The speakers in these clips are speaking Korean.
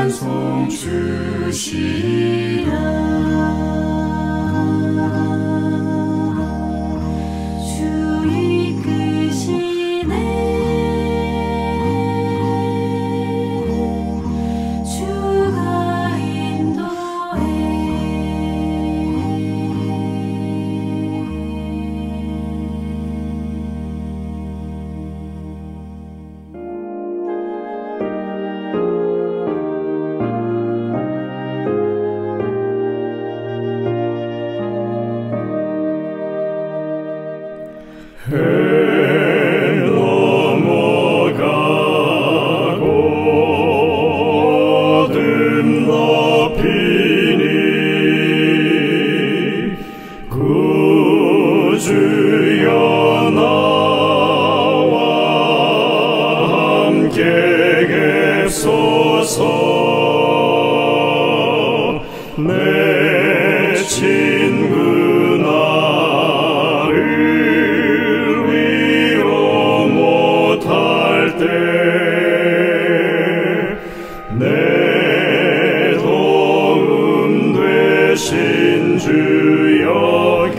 찬송 주시라. 내 친구 나를 위로 못할 때 내 도움 되신 주여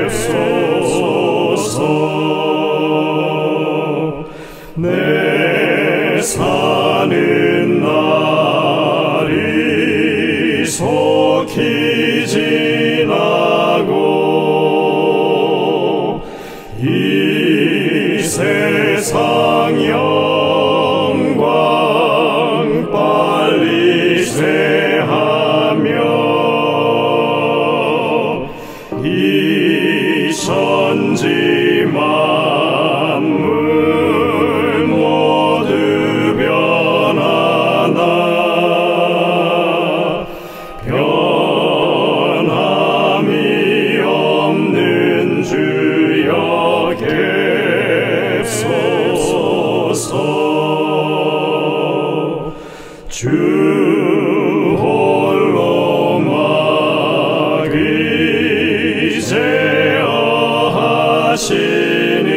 계소서. 내 사는 날이 속히 지나고 이 세상 영광 빨리 쇠하며 이 천지 만물 모두 변하나 변함이 없는 주여 계소서. 주 홀로 막이제어하시니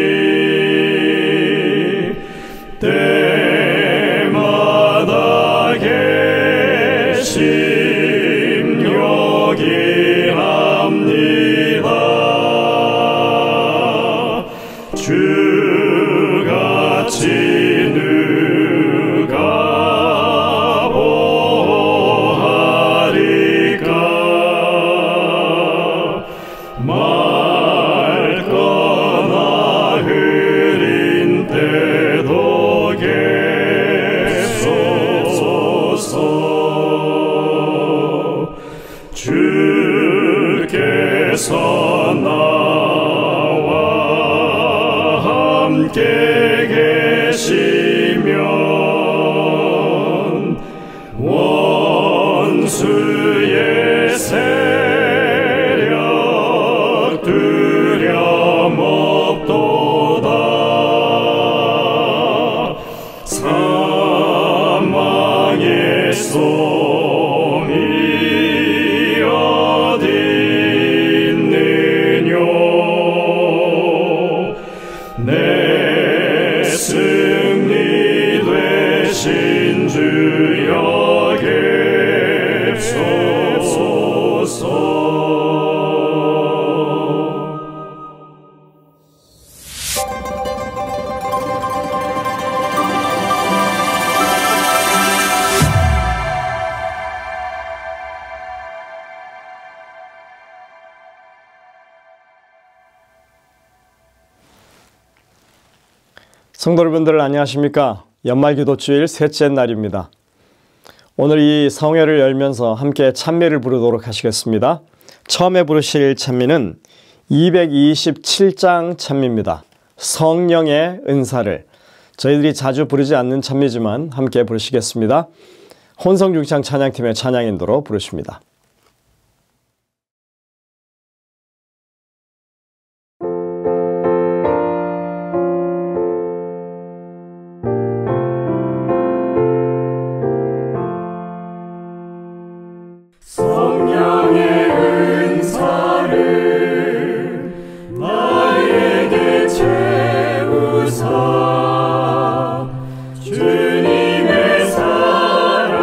때마다 계심 요기합니다. 주같이 누가 보하리까. 맑거나 흐린 때도 계소서. 주께서 나와 함께 계시면 원수의 세력 두려움 없도다. 사망의 솜이 어디 있느뇨. 내 승리 되신 주여 계소서. 성도 여러분들 안녕하십니까? 연말기도주일 셋째 날입니다. 오늘 이 성회를 열면서 함께 찬미를 부르도록 하시겠습니다. 처음에 부르실 찬미는 227장 찬미입니다. 성령의 은사를. 저희들이 자주 부르지 않는 찬미지만 함께 부르시겠습니다. 혼성중창 찬양팀의 찬양인도로 부르십니다. 성령의 은사를 나에게 채우사 주님의 사랑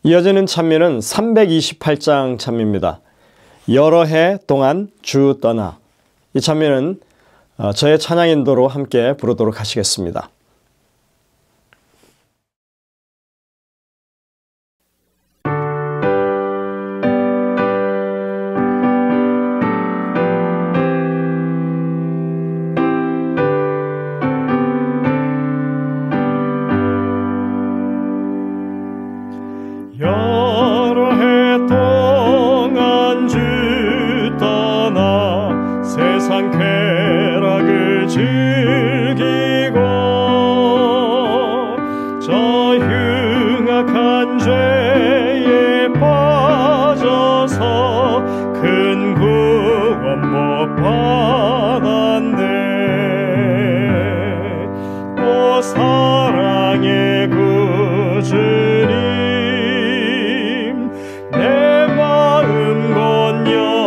이어지는 찬미는 328장 찬미입니다. 여러 해 동안 주 떠나. 이 찬미는 저의 찬양 인도로 함께 부르도록 하시겠습니다. 여러 해 동안 주 떠나 세상 쾌락을 즐기고 저 흉악한 죄에 빠져서 큰 구원 못 받았네. 오 사랑의 구주님, 내 마음 권엽니다.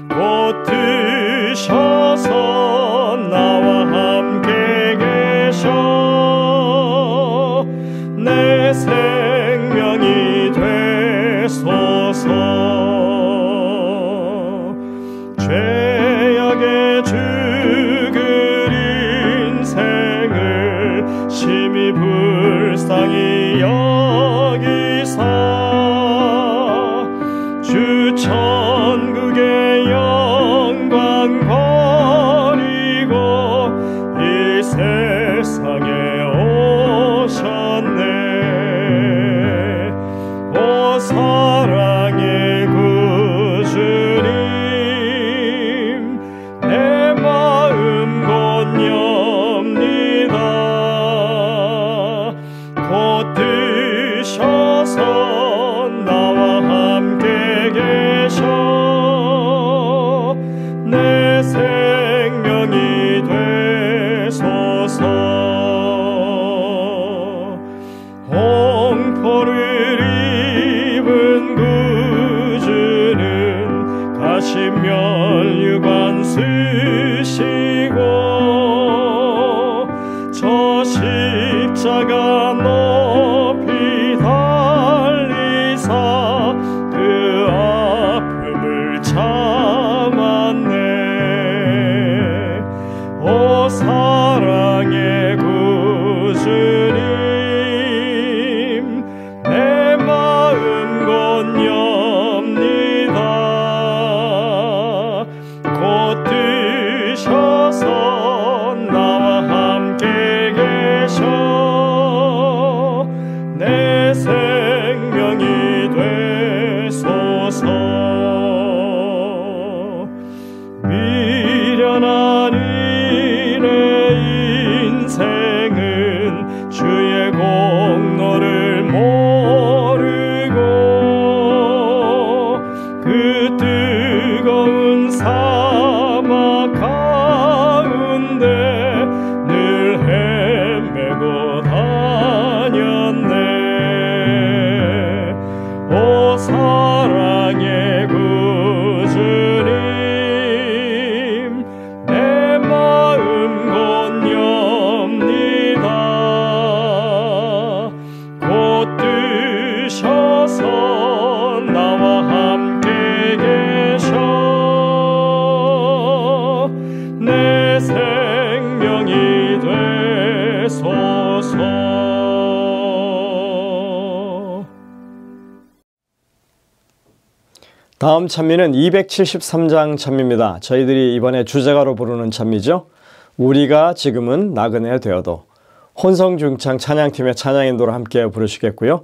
곧 드셔서 나와 함께 계셔 내 생명이 되소서. 죄악의 죽을 인생을 심히 불쌍히 여기사 주 천국의 영광 버리고 이 세상에 오셨네. 오 사랑의 구주님, 내 마음 권엽니다. 곧 드셔서 나와 함께 계셔 내 생명이 되소서. 홍포를 입은 구주는 가시면류관 쓰시고 저 십자가 높이 달리사 그 아픔을 참았네. 오 사랑의 구주님, 내 마음 권엽니다. 곧 드셔서 나와 함께 계셔 내 생명이 되소서. 미련한 일의 인생은 주의 공로를 모르고 그 뜨거운 사막 가운데 늘 헤매고 다녔네. 오 사랑의 구주님, 내 마음 권엽니다. 곧 드셔서 나와 함께 계셔 내 생명이 되소서. 다음 찬미는 273장 찬미입니다. 저희들이 이번에 주제가로 부르는 찬미죠. 우리가 지금은 나그네 되어도. 혼성중창 찬양팀의 찬양인도로 함께 부르시겠고요.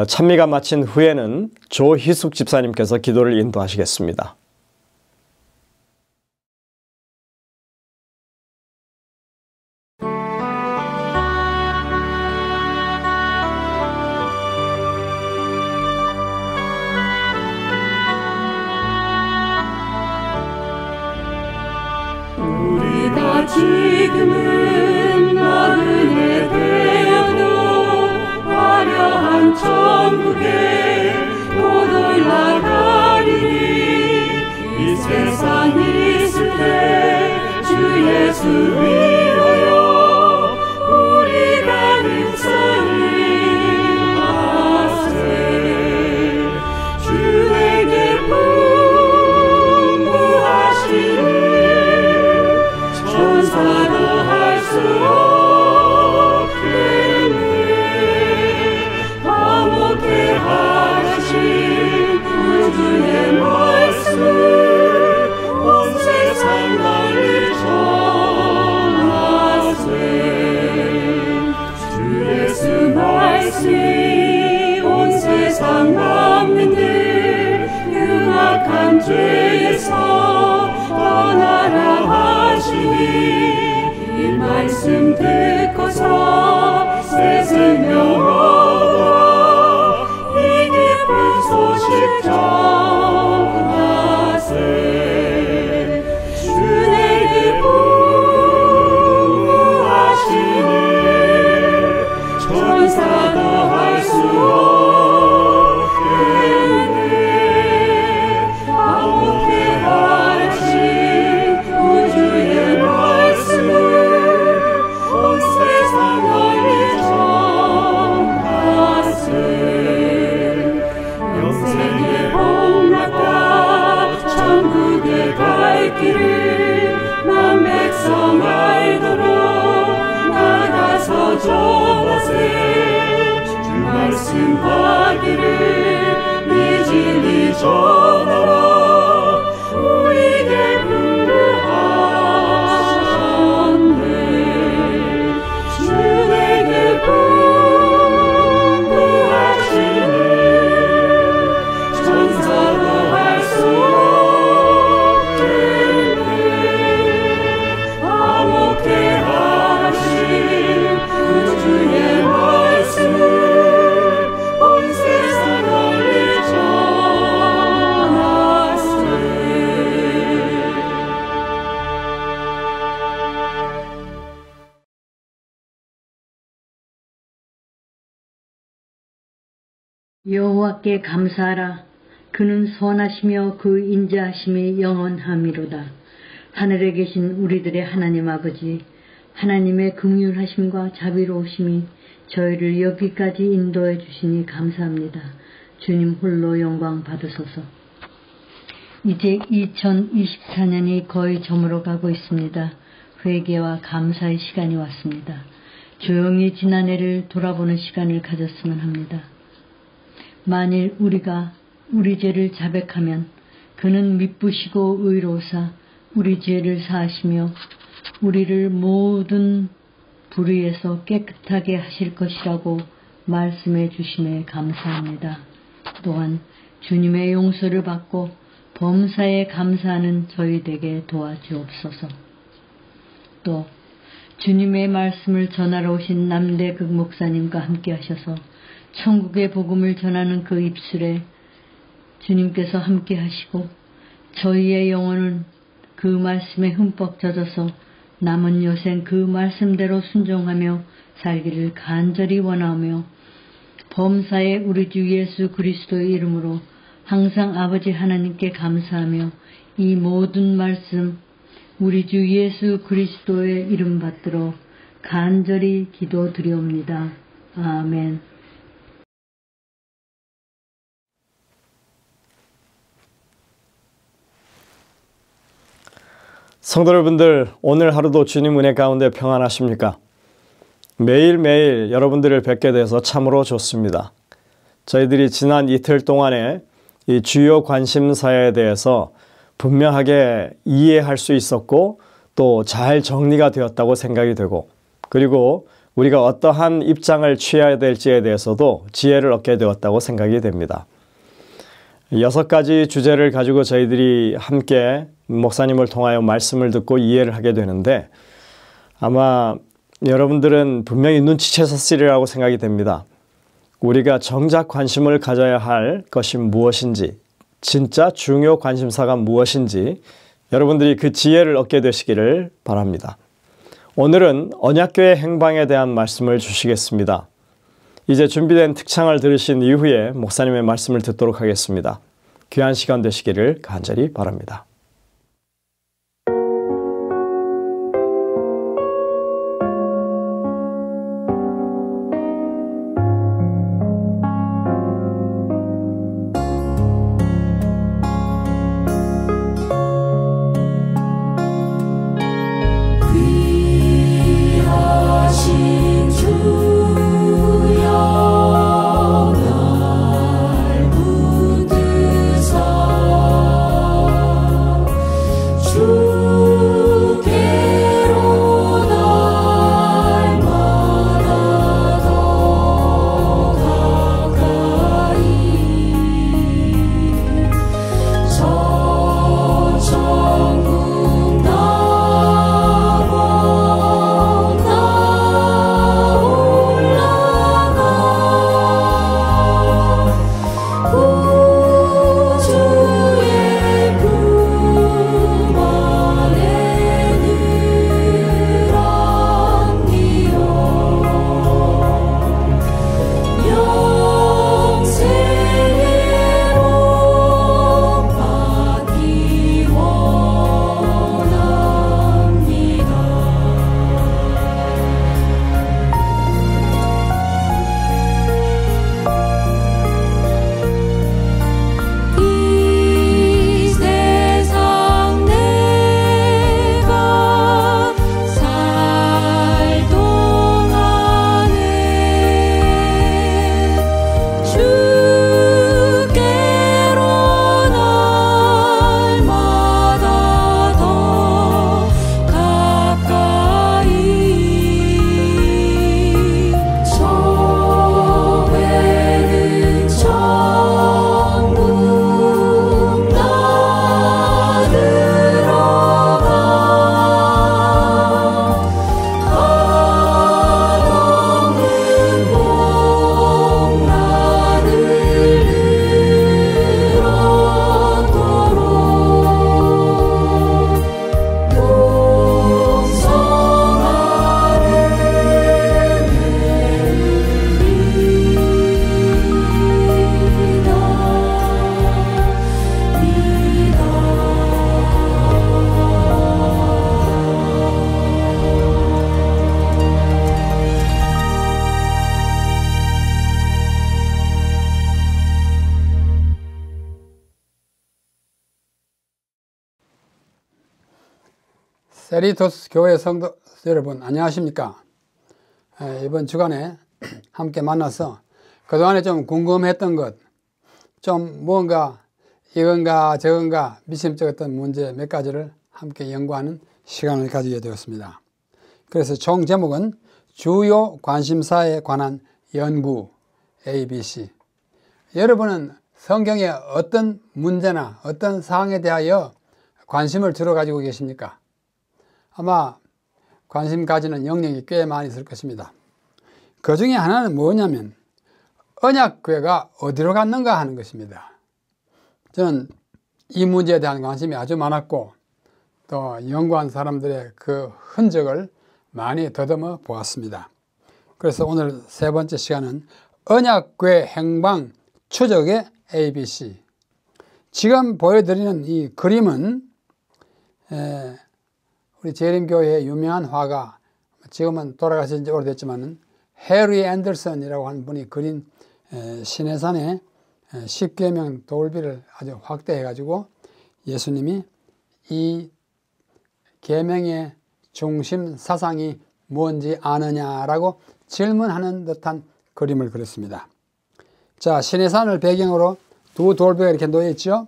찬미가 마친 후에는 조희숙 집사님께서 기도를 인도하시겠습니다. 우리가 지금은 나그네 되어도 화려한 천국에 곧 올라가리니 이 세상 있을 때 주 예수 위하여 우리가 힘써 주께서 떠나라 하시니 이 말씀 듣고서 새 생명 얻어 이 기쁜 소식 전하세. 주내게 분부하시니 천사도 할 수 없겠네. 아무게 하신 우주의 말씀을 온 세상 널리 전하세. 영생의 복락과 천국에 갈 길을 난 백성 알도록 나가서 전하세. 주 말씀하기를 이 진리 전하라. 우리에게 분부하셨네. 주에게 분부하시니 천사도 할 수 없겠네. 아무게 하신 우주의 말씀을 온 세상 널리 전하세. 여호와께 감사하라. 그는 선하시며 그 인자하심이 영원함이로다. 하늘에 계신 우리들의 하나님 아버지, 하나님의 긍휼하심과 자비로우심이 저희를 여기까지 인도해 주시니 감사합니다. 주님 홀로 영광 받으소서. 이제 2024년이 거의 저물어 가고 있습니다. 회개와 감사의 시간이 왔습니다. 조용히 지난해를 돌아보는 시간을 가졌으면 합니다. 만일 우리가 우리 죄를 자백하면 그는 미쁘시고 의로우사 우리 죄를 사하시며 우리를 모든 불의에서 깨끗하게 하실 것이라고 말씀해 주심에 감사합니다. 또한 주님의 용서를 받고 범사에 감사하는 저희 되게 도와주옵소서. 또 주님의 말씀을 전하러 오신 남대극 목사님과 함께 하셔서 천국의 복음을 전하는 그 입술에 주님께서 함께 하시고 저희의 영혼은 그 말씀에 흠뻑 젖어서 남은 여생 그 말씀대로 순종하며 살기를 간절히 원하며 범사에 우리 주 예수 그리스도의 이름으로 항상 아버지 하나님께 감사하며 이 모든 말씀 우리 주 예수 그리스도의 이름 받들어 간절히 기도드리옵니다. 아멘. 성도 여러분들, 오늘 하루도 주님 은혜 가운데 평안하십니까? 매일매일 여러분들을 뵙게 돼서 참으로 좋습니다. 저희들이 지난 이틀 동안에 이 주요 관심사에 대해서 분명하게 이해할 수 있었고 또 잘 정리가 되었다고 생각이 되고, 그리고 우리가 어떠한 입장을 취해야 될지에 대해서도 지혜를 얻게 되었다고 생각이 됩니다. 6가지 주제를 가지고 저희들이 함께 목사님을 통하여 말씀을 듣고 이해를 하게 되는데, 아마 여러분들은 분명히 눈치채셨으리라고 생각이 됩니다. 우리가 정작 관심을 가져야 할 것이 무엇인지, 진짜 중요 관심사가 무엇인지 여러분들이 그 지혜를 얻게 되시기를 바랍니다. 오늘은 언약궤의 행방에 대한 말씀을 주시겠습니다. 이제 준비된 특창을 들으신 이후에 목사님의 말씀을 듣도록 하겠습니다. 귀한 시간 되시기를 간절히 바랍니다. 주여 날 붙드사 세리토스 교회 성도 여러분 안녕하십니까? 이번 주간에 함께 만나서 그동안에 좀 궁금했던 것, 좀 뭔가 이건가 저건가 미심쩍었던 문제 몇 가지를 함께 연구하는 시간을 가지게 되었습니다. 그래서 총 제목은 주요 관심사에 관한 연구 ABC. 여러분은 성경의 어떤 문제나 어떤 사항에 대하여 관심을 주로 가지고 계십니까? 아마 관심 가지는 영역이 꽤 많이 있을 것입니다. 그 중에 하나는 뭐냐면 언약궤가 어디로 갔는가 하는 것입니다. 저는 이 문제에 대한 관심이 아주 많았고 또 연구한 사람들의 그 흔적을 많이 더듬어 보았습니다. 그래서 오늘 세 번째 시간은 언약궤 행방 추적의 ABC. 지금 보여드리는 이 그림은 우리 재림교회의 유명한 화가, 지금은 돌아가신 지 오래됐지만 해리 앤더슨이라고 하는 분이 그린 시내산의 십계명 돌비를 아주 확대해 가지고 예수님이 이 계명의 중심 사상이 뭔지 아느냐라고 질문하는 듯한 그림을 그렸습니다. 자, 시내산을 배경으로 두 돌비가 이렇게 놓여 있죠.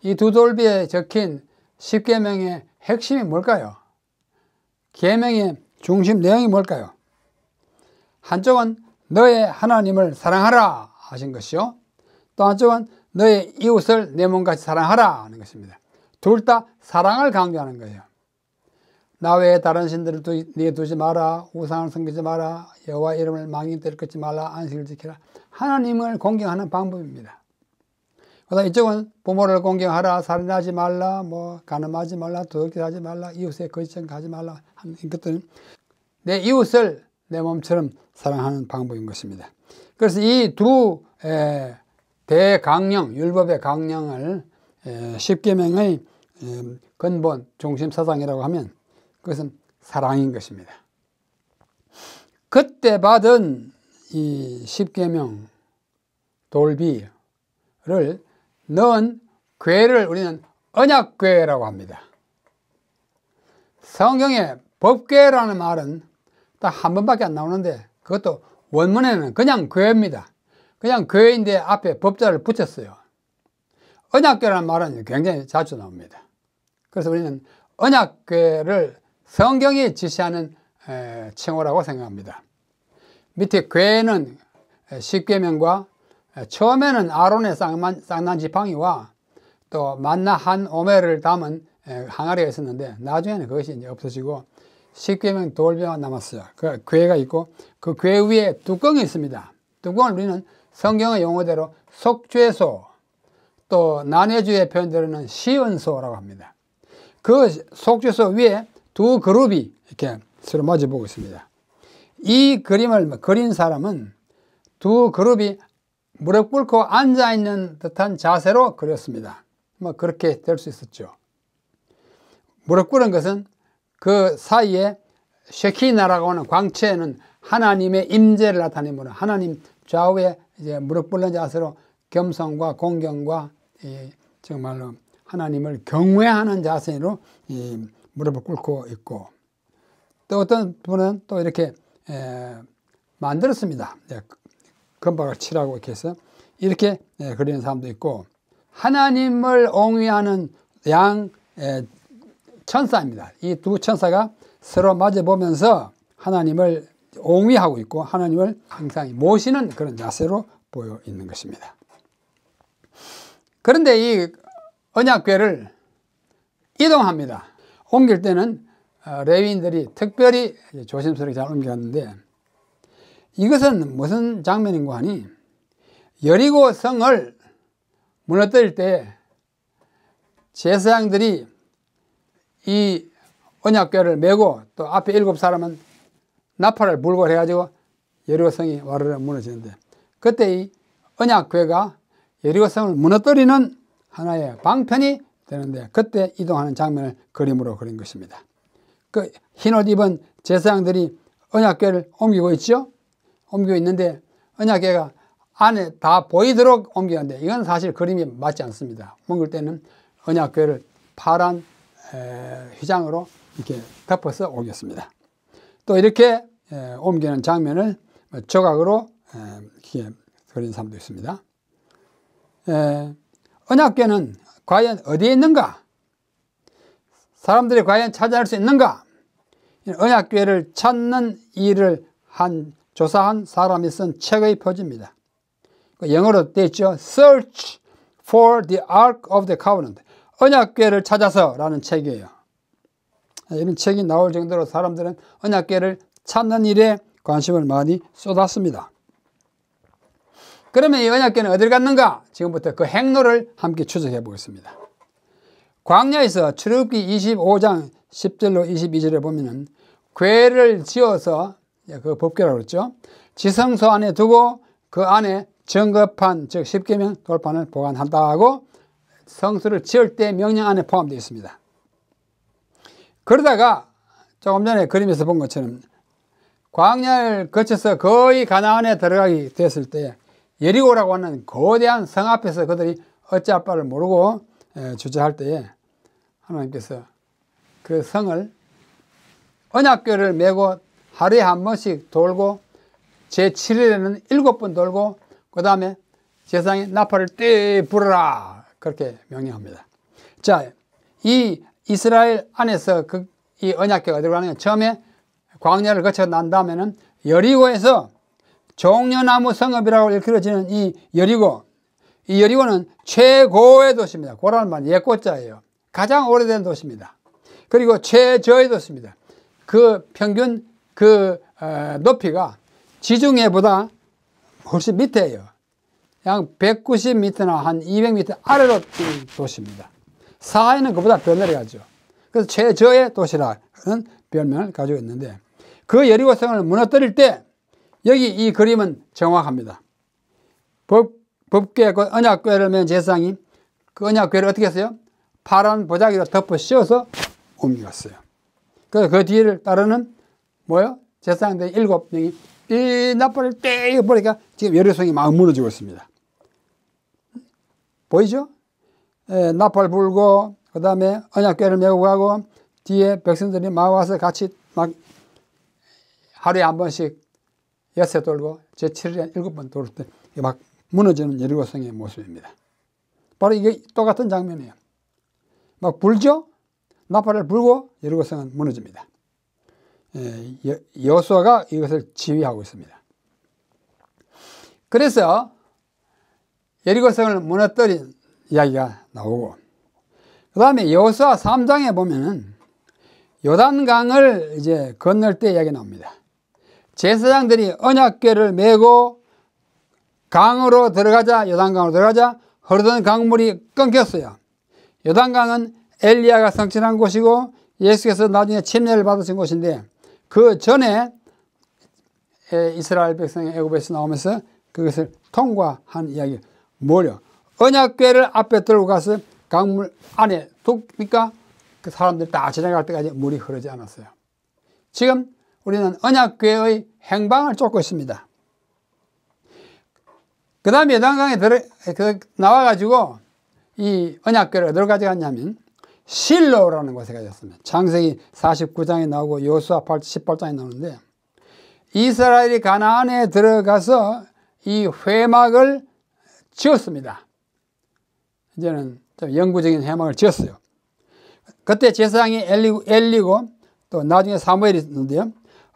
이 두 돌비에 적힌 십계명의 핵심이 뭘까요? 계명의 중심 내용이 뭘까요? 한쪽은 너의 하나님을 사랑하라 하신 것이요, 또 한쪽은 너의 이웃을 내 몸같이 사랑하라 하는 것입니다. 둘 다 사랑을 강조하는 거예요. 나 외에 다른 신들을 네게 두지 마라, 우상을 섬기지 마라, 여호와 이름을 망령되이 끊지 말라, 안식을 지키라. 하나님을 공경하는 방법입니다. 그다음 이쪽은 부모를 공경하라, 살인하지 말라, 간음하지 말라, 도둑질하지 말라, 이웃의 거짓증 가지 말라 하는 것들은 내 이웃을 내 몸처럼 사랑하는 방법인 것입니다. 그래서 이 두 대강령, 율법의 강령을 십계명의 근본 중심 사상이라고 하면 그것은 사랑인 것입니다. 그때 받은 이 십계명 돌비를 넣은 궤를 우리는 언약궤라고 합니다. 성경에 법궤라는 말은 딱 한 번밖에 안 나오는데 그것도 원문에는 그냥 궤입니다. 그냥 궤인데 앞에 법자를 붙였어요. 언약궤라는 말은 굉장히 자주 나옵니다. 그래서 우리는 언약궤를 성경이 지시하는 칭호라고 생각합니다. 밑에 궤는 십계명과 처음에는 아론의 쌍난 지팡이와 또 만나 한 오멜을 담은 항아리가 있었는데 나중에는 그것이 이제 없어지고 십계명 돌비가 남았어요. 그 궤가 있고 그 궤 위에 뚜껑이 있습니다. 뚜껑을 우리는 성경의 용어대로 속죄소, 또 난해주의 표현대로는 시은소라고 합니다. 그 속죄소 위에 두 그룹이 이렇게 서로 마주보고 있습니다. 이 그림을 그린 사람은 두 그룹이 무릎 꿇고 앉아있는 듯한 자세로 그렸습니다. 그렇게 될 수 있었죠. 무릎 꿇은 것은 그 사이에 쉐키나라고 하는 광채는 하나님의 임재를 나타내므로 하나님 좌우에 이제 무릎 꿇는 자세로 겸손과 공경과 정말로 하나님을 경외하는 자세로 무릎을 꿇고 있고, 또 어떤 분은 또 이렇게 만들었습니다. 금박을 칠하고 이렇게 해서 이렇게 그리는 사람도 있고, 하나님을 옹위하는 양 천사입니다. 이 두 천사가 서로 마주보면서 하나님을 옹위하고 있고 하나님을 항상 모시는 그런 자세로 보여 있는 것입니다. 그런데 이 언약궤를 이동합니다. 옮길 때는 레위인들이 특별히 조심스럽게 잘 옮겼는데, 이것은 무슨 장면인가 하니 여리고 성을 무너뜨릴 때 제사장들이 이 언약궤를 메고 또 앞에 7사람은 나팔을 불고 해가지고 여리고 성이 와르르 무너지는데, 그때 이 언약궤가 여리고 성을 무너뜨리는 하나의 방편이 되는데 그때 이동하는 장면을 그림으로 그린 것입니다. 그 흰옷 입은 제사장들이 언약궤를 옮기고 있죠. 옮기고 있는데 언약궤가 안에 다 보이도록 옮기는데 이건 사실 그림이 맞지 않습니다. 옮길 때는 언약궤를 파란 휘장으로 이렇게 덮어서 옮겼습니다. 또 이렇게 옮기는 장면을 조각으로 이렇게 그린 사람도 있습니다. 언약궤는 과연 어디에 있는가? 사람들이 과연 찾아낼 수 있는가? 언약궤를 찾는 일을 조사한 사람이 쓴 책의 표지입니다. 영어로 되어 있죠. Search for the Ark of the Covenant. 언약궤를 찾아서 라는 책이에요. 이런 책이 나올 정도로 사람들은 언약궤를 찾는 일에 관심을 많이 쏟았습니다. 그러면 이 언약궤는 어디를 갔는가? 지금부터 그 행로를 함께 추적해 보겠습니다. 광야에서 출애굽기 25장 10절로 22절에 보면은 궤를 지어서 그 법궤라고 그랬죠. 지성소 안에 두고 그 안에 정거판, 즉 십계명 돌판을 보관한다고 성소를 지을 때 명령 안에 포함되어 있습니다. 그러다가 조금 전에 그림에서 본 것처럼 광야를 거쳐서 거의 가나안에 들어가게 됐을 때 여리고라고 하는 거대한 성 앞에서 그들이 어찌할 바를 모르고 주저할 때에 하나님께서 그 성을 언약궤를 메고 하루에 한 번씩 돌고 제7일에는 7번 돌고 그 다음에 세상에 나팔을 떼 불어라 그렇게 명령합니다. 자, 이 이스라엘 안에서 이 언약궤가 들어가는 게 처음에 광야를 거쳐 난 다음에는 여리고에서 종려나무 성읍이라고 일컬어지는 이 여리고는 최고의 도시입니다. 고라는 말 옛고자예요. 가장 오래된 도시입니다. 그리고 최저의 도시입니다. 그 평균 높이가 지중해보다 훨씬 밑에예요. 약 190m나 한 200m 아래로 뛴 도시입니다. 사하에는 그보다 더 내려가죠. 그래서 최저의 도시라는 별명을 가지고 있는데 그 여리고성을 무너뜨릴 때 여기 이 그림은 정확합니다. 법궤, 언약궤를 맨 제사장이 그 언약궤를 어떻게 했어요? 파란 보자기로 덮어 씌워서 옮겨갔어요. 그래서 그 뒤를 따르는 뭐요? 제사장들 7명이 이 나팔을 떼어 보니까 지금 여리고성이 막 무너지고 있습니다. 보이죠? 나팔 불고 그 다음에 언약궤를 메고 가고 뒤에 백성들이 막 와서 같이 막 하루에 한 번씩 엿새 돌고 제7일에 7번 돌을 때 막 무너지는 여리고성의 모습입니다. 바로 이게 똑같은 장면이에요. 막 불죠? 나팔을 불고 여리고성은 무너집니다. 여호수아가 이것을 지휘하고 있습니다. 그래서 여리고성을 무너뜨린 이야기가 나오고 그 다음에 여호수아 3장에 보면은 요단강을 이제 건널 때 이야기 나옵니다. 제사장들이 언약궤를 메고 강으로 들어가자, 요단강으로 들어가자 흐르던 강물이 끊겼어요. 요단강은 엘리야가 성취한 곳이고 예수께서 나중에 침례를 받으신 곳인데 그 전에 이스라엘 백성이 애굽에서 나오면서 그것을 통과한 이야기. 뭐요? 언약궤를 앞에 들고 가서 강물 안에 두니까 그 사람들이 다 지나갈 때까지 물이 흐르지 않았어요. 지금 우리는 언약궤의 행방을 쫓고 있습니다. 그 다음에 요단강에 나와가지고 이 언약궤를 어디로 가져갔냐면 실로라는 곳에 가졌습니다. 창세기 49장에 나오고 여호수아 18장에 나오는데 이스라엘이 가나안에 들어가서 이 회막을 지었습니다. 이제는 좀 영구적인 회막을 지었어요. 그때 제사장이 엘리고 또 나중에 사무엘이 있는데요.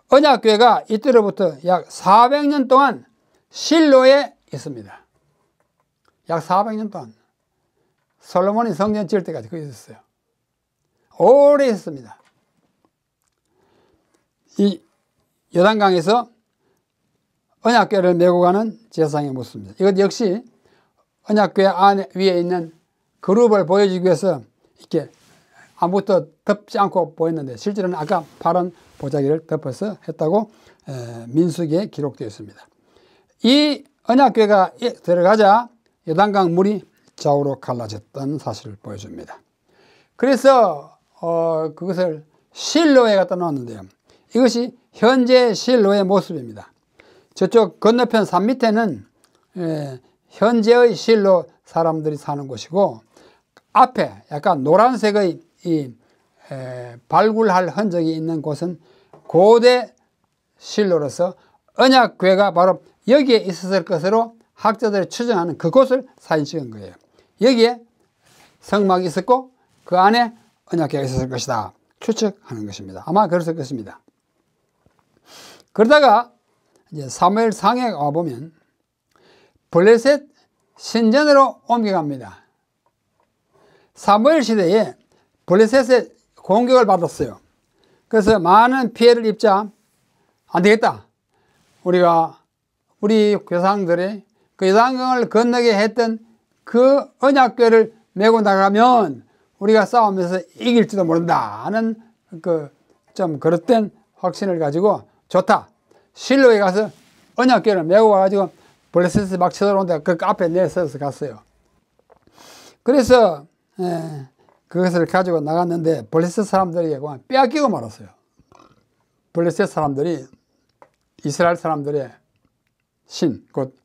언약궤가 이때로부터 약 400년 동안 실로에 있습니다. 약 400년 동안. 솔로몬이 성전 지을 때까지 거기 있었어요. 오래 있었습니다. 이 요단강에서 언약궤를 메고 가는 제사장의 모습입니다. 이것 역시 언약궤 안에 위에 있는 그룹을 보여주기 위해서 이렇게 아무것도 덮지 않고 보였는데 실제로는 아까 파란 보자기를 덮어서 했다고 민수기에 기록되어 있습니다. 이 언약궤가 들어가자 요단강 물이 좌우로 갈라졌던 사실을 보여줍니다. 그래서 그것을 실로에 갖다 놓았는데요. 이것이 현재 실로의 모습입니다. 저쪽 건너편 산 밑에는 현재의 실로 사람들이 사는 곳이고 앞에 약간 노란색의 이 발굴할 흔적이 있는 곳은 고대 실로로서 언약궤가 바로 여기에 있었을 것으로 학자들이 추정하는 그곳을 사진 찍은 거예요. 여기에 성막이 있었고 그 안에 언약궤가 있었을 것이다 추측하는 것입니다. 아마 그랬을 것입니다. 그러다가 이제 사무엘 상에 와보면 블레셋 신전으로 옮겨갑니다. 사무엘 시대에 블레셋의 공격을 받았어요. 그래서 많은 피해를 입자 안 되겠다. 우리 조상들이 그 요단강을 건너게 했던 그 언약궤를 메고 나가면 우리가 싸우면서 이길지도 모른다 하는 좀 그릇된 확신을 가지고 좋다. 실로에 가서 언약궤를 메고 와가지고 블레셋에 막 쳐들어오는데 그 앞에 내서서 갔어요. 그래서 그것을 가지고 나갔는데 블레셋 사람들이 빼앗기고 말았어요. 블레셋 사람들이 이스라엘 사람들의 신, 곧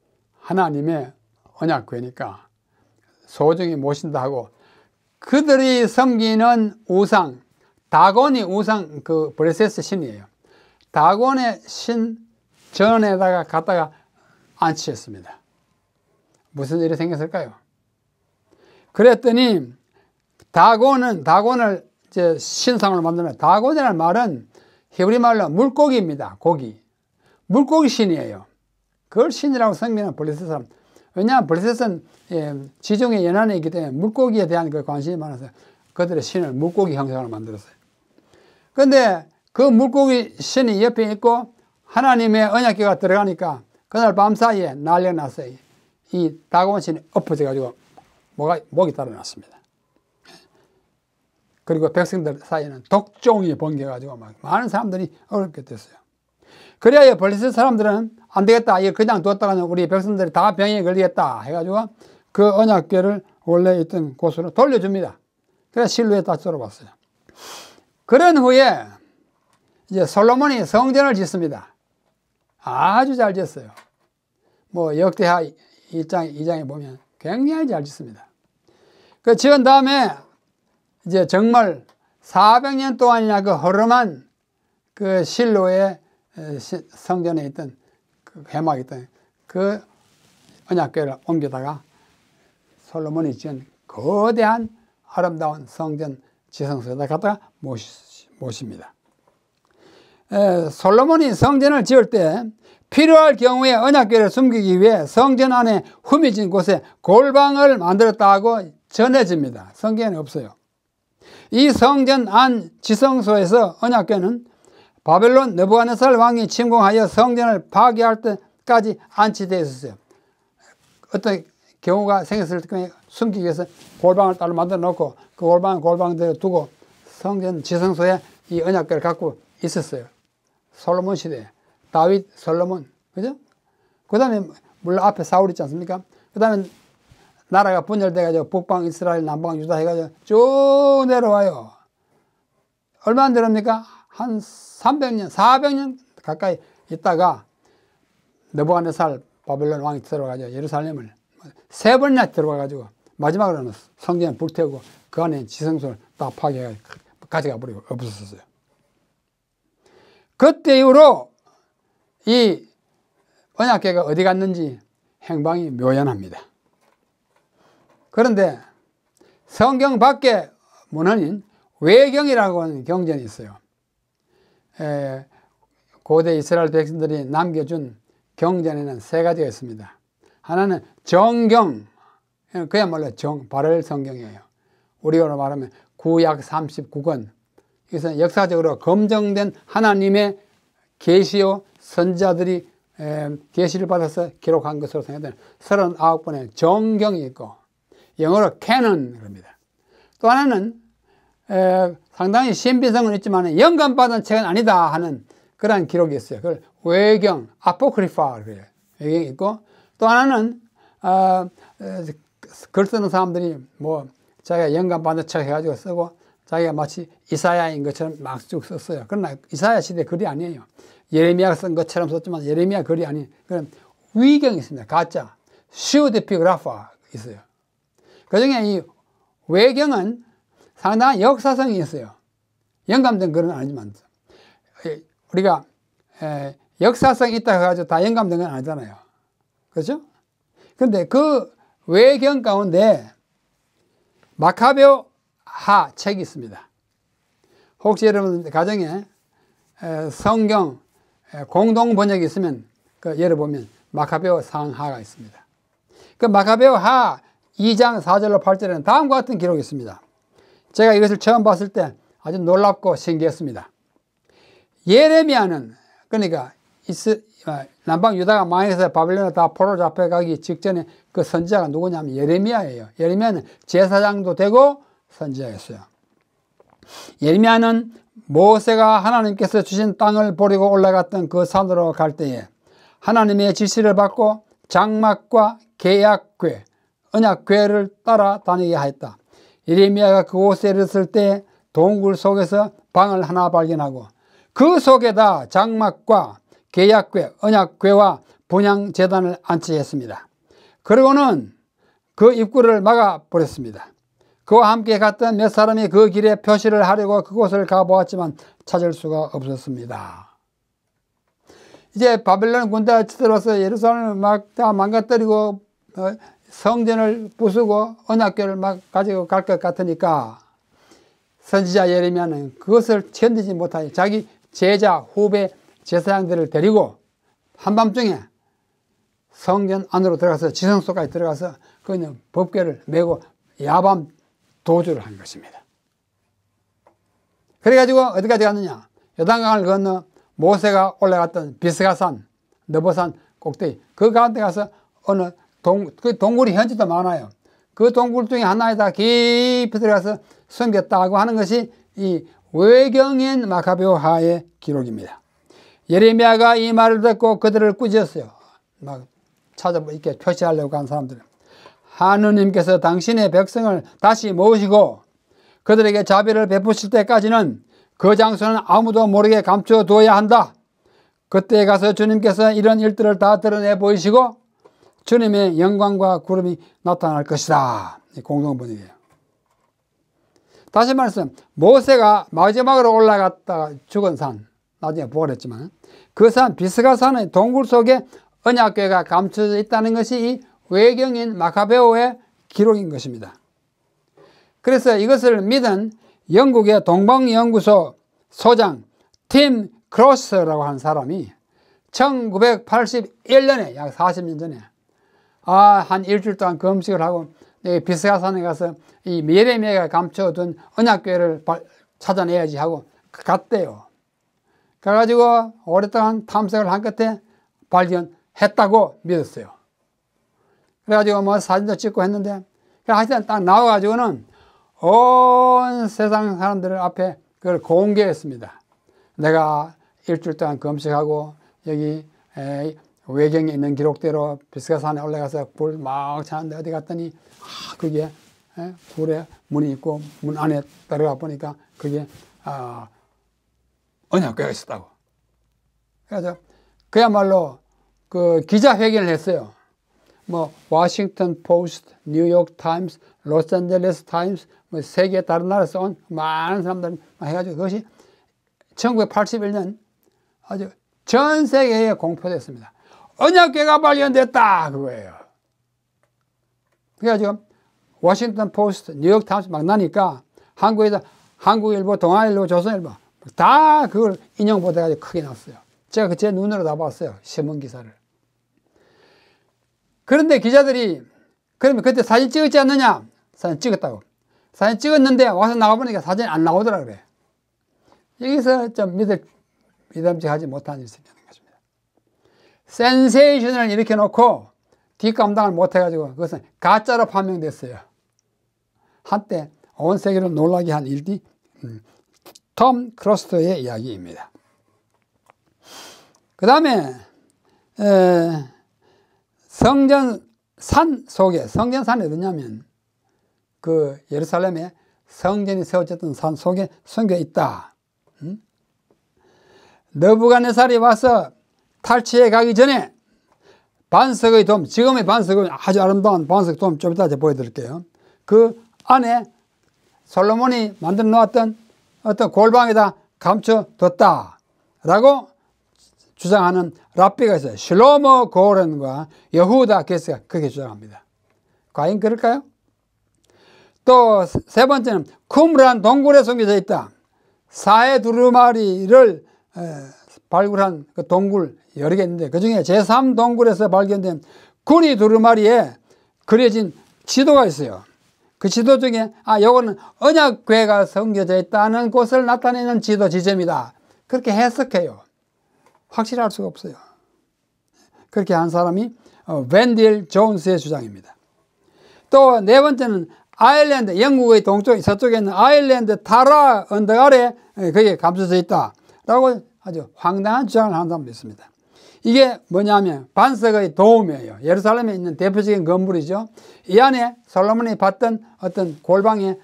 하나님의 언약궤니까 소중히 모신다 하고 그들이 섬기는 우상, 다곤이 우상 그 블레셋의 신이에요. 다곤의 신 전에다가 갖다가 안치했습니다. 무슨 일이 생겼을까요? 그랬더니 다곤을 이제 신상으로 만드는 다곤이라는 말은 히브리 말로 물고기입니다. 고기. 물고기 신이에요. 그걸 신이라고 섬기는 블레셋 사람. 왜냐하면 블레셋은 지중해 연안에 있기 때문에 물고기에 대한 그 관심이 많아서 그들의 신을 물고기 형상으로 만들었어요. 그런데 그 물고기 신이 옆에 있고 하나님의 언약궤가 들어가니까 그날 밤 사이에 난리가 났어요. 이 다곤 신이 엎어져 가지고 목이 달아났습니다. 그리고 백성들 사이에는 독종이 번겨가지고 막 많은 사람들이 어렵게 됐어요. 그래야 블레셋 사람들은 안 되겠다. 이거 그냥 뒀다가는 우리 백성들이 다 병에 걸리겠다. 해가지고 그 언약궤를 원래 있던 곳으로 돌려줍니다. 그래서 실로에 다시 돌아왔어요. 그런 후에 이제 솔로몬이 성전을 짓습니다. 아주 잘 짓어요. 뭐 역대하 1장, 2장에 보면 굉장히 잘 짓습니다. 그 지은 다음에 이제 정말 400년 동안이나 그 허름한 그 실로의 성전에 있던 그 회막에 있던 그 언약궤를 옮겨다가 솔로몬이 지은 거대한 아름다운 성전 지성소에다 갖다가 모십니다. 솔로몬이 성전을 지을 때 필요할 경우에 언약궤를 숨기기 위해 성전 안에 후미진 곳에 골방을 만들었다고 전해집니다. 성경에는 없어요. 이 성전 안 지성소에서 언약궤는 바벨론 느부갓네살 왕이 침공하여 성전을 파괴할 때까지 안치되어 있었어요. 어떤 경우가 생겼을 때 숨기기 위해서 골방을 따로 만들어 놓고 그 골방대로 두고 성전 지성소에 이 언약궤를 갖고 있었어요. 솔로몬 시대에. 다윗, 솔로몬, 그죠? 그 다음에, 물론 앞에 사울 있지 않습니까? 그 다음에 나라가 분열돼가지고 북방 이스라엘, 남방 유다 해가지고 쭉 내려와요. 얼마 안 되랍니까? 한 300년, 400년 가까이 있다가 느부갓네살 바벨론 왕이 들어가지고 예루살렘을 3번이나 들어가가지고 마지막으로는 성전을 불태우고 그 안에 지성소를 다 파괴해 가져가 버리고 없었어요. 그때 이후로 이 언약궤가 어디 갔는지 행방이 묘연합니다. 그런데 성경 밖에 문헌인 외경이라고 하는 경전이 있어요. 고대 이스라엘 백성들이 남겨준 경전에는 3가지가 있습니다. 하나는 정경, 그야말로 발열 성경이에요. 우리로 말하면 구약 39권. 이것은 역사적으로 검증된 하나님의 계시요 선지자들이 계시를 받아서 기록한 것으로 생각되는 39권의 정경이 있고 영어로 canon입니다. 또 하나는 상당히 신비성은 있지만 영감받은 책은 아니다 하는 그런 기록이 있어요. 그걸 외경, 아포크리파 그래요. 외경이 있고 또 하나는 글 쓰는 사람들이 뭐 자기가 영감받은 책 해가지고 쓰고 자기가 마치 이사야인 것처럼 막 쭉 썼어요. 그러나 이사야 시대 글이 아니에요. 예레미야가 쓴 것처럼 썼지만 예레미야 글이 아닌 그런 위경이 있습니다. 가짜, 시우드피그라파 있어요. 그 중에 이 외경은 상당한 역사성이 있어요. 영감된 건 아니지만 우리가 역사성이 있다고 해가지고 다 영감된 건 아니잖아요. 그렇죠? 그런데 그 외경 가운데 마카베오 하 책이 있습니다. 혹시 여러분 가정에 성경 공동 번역이 있으면 그 열어보면 마카베오 상하가 있습니다. 그 마카베오 하 2장 4절로 8절에는 다음과 같은 기록이 있습니다. 제가 이것을 처음 봤을 때 아주 놀랍고 신기했습니다. 예레미야는 그러니까 남방 유다가 망해서 바벨론에 다 포로 잡혀가기 직전에 그 선지자가 누구냐면 예레미야예요. 예레미야는 제사장도 되고 선지자였어요. 예레미야는 모세가 하나님께서 주신 땅을 버리고 올라갔던 그 산으로 갈 때에 하나님의 지시를 받고 장막과 계약궤, 언약궤를 따라다니게 하였다. 예레미야가 그곳에 이르렀을 때 동굴 속에서 방을 하나 발견하고 그 속에다 장막과 계약궤, 언약궤와 분향제단을 안치했습니다. 그리고는 그 입구를 막아버렸습니다. 그와 함께 갔던 몇 사람이 그 길에 표시를 하려고 그곳을 가보았지만 찾을 수가 없었습니다. 이제 바벨론 군대가 치들어서 예루살렘을 막 다 망가뜨리고 성전을 부수고 언약궤를 막 가지고 갈 것 같으니까 선지자 예레미야는 그것을 견디지 못하여 자기 제자 후배 제사장들을 데리고 한밤중에 성전 안으로 들어가서 지성소까지 들어가서 그는 법궤를 메고 야밤 도주를 한 것입니다. 그래가지고 어디까지 갔느냐? 요단강을 건너 모세가 올라갔던 비스가산, 너보산 꼭대기 그 가운데 가서 어느 그 동굴이 현지도 많아요. 그 동굴 중에 하나에다 깊이 들어가서 숨겼다고 하는 것이 이 외경인 마카베오 하의 기록입니다. 예레미야가 이 말을 듣고 그들을 꾸짖었어요. 막 이렇게 표시하려고 한 사람들은. 하느님께서 당신의 백성을 다시 모으시고 그들에게 자비를 베푸실 때까지는 그 장소는 아무도 모르게 감춰두어야 한다. 그때에 가서 주님께서 이런 일들을 다 드러내 보이시고 주님의 영광과 구름이 나타날 것이다. 공동번역이에요. 다시 말해서 모세가 마지막으로 올라갔다가 죽은 산, 나중에 부활했지만 그 산 비스가산의 동굴 속에 언약궤가 감춰져 있다는 것이 이 외경인 마카베오의 기록인 것입니다. 그래서 이것을 믿은 영국의 동방연구소 소장 팀 크로스라고 하는 사람이 1981년에 약 40년 전에 한 일주일 동안 금식을 하고 비스가산에 가서 이 예레미야가 감춰둔 언약궤를 찾아내야지 하고 갔대요. 그래가지고 오랫동안 탐색을 한 끝에 발견했다고 믿었어요. 그래가지고 뭐 사진도 찍고 했는데 하여튼 딱 나와가지고는 온 세상 사람들 앞에 그걸 공개했습니다. 내가 일주일 동안 금식하고 여기 외경에 있는 기록대로 비스가산에 올라가서 불 막 찾는데 어디 갔더니 그게 굴에 문이 있고 문 안에 들어가 보니까 그게 언약궤가 있었다고. 그래서 그야말로 그 기자회견을 했어요. 뭐 워싱턴 포스트, 뉴욕 타임스, 로스앤젤레스 타임스, 뭐 세계 다른 나라에서 온 많은 사람들 해가지고 그것이 1981년 아주 전 세계에 공표됐습니다. 언약궤가 발견됐다 그거예요. 그래가지고 워싱턴 포스트, 뉴욕 타임스 막 나니까 한국에서 한국일보, 동아일보, 조선일보 다 그걸 인용 보도해가지고 크게 났어요. 제가 제 눈으로 다 봤어요. 신문 기사를. 그런데 기자들이 그러면 그때 사진 찍었지 않느냐? 사진 찍었다고. 사진 찍었는데 와서 나와보니까 사진이 안 나오더라 그래. 여기서 좀 믿음직하지 못한 일이 생기는 것입니다. 센세이션을 일으켜 놓고 뒷감당을 못해가지고 그것은 가짜로 판명됐어요. 한때 온 세계를 놀라게 한 일이 톰 크로스터의 이야기입니다. 그 다음에 성전산 속에, 성전산이 어디냐면 그 예루살렘에 성전이 세워졌던 산 속에 숨겨 있다. 느부갓네살이 와서 탈취해 가기 전에 반석의 돔, 지금의 반석은 아주 아름다운 반석 돔 좀 이따 보여드릴게요. 그 안에 솔로몬이 만들어 놓았던 어떤 골방에다 감춰뒀다라고 주장하는 랍비가 있어요. 실로모 고렌과 여후다 게스가 그렇게 주장합니다. 과연 그럴까요? 또 세 번째는 쿰란 동굴에 숨겨져 있다. 사해 두루마리를 발굴한 그 동굴 여러 개 있는데 그중에 제3동굴에서 발견된 구리 두루마리에 그려진 지도가 있어요. 그 지도 중에 요거는 언약궤가 숨겨져 있다는 곳을 나타내는 지도 지점이다. 그렇게 해석해요. 확실할 수가 없어요. 그렇게 한 사람이 웬딜 존스의 주장입니다. 또 네 번째는 아일랜드, 영국의 동쪽 서쪽에 있는 아일랜드 타라 언덕 아래 거기에 감춰져 있다라고 아주 황당한 주장을 하는 사람도 있습니다. 이게 뭐냐면 반석의 도움이에요. 예루살렘에 있는 대표적인 건물이죠. 이 안에 솔로몬이 봤던 어떤 골방에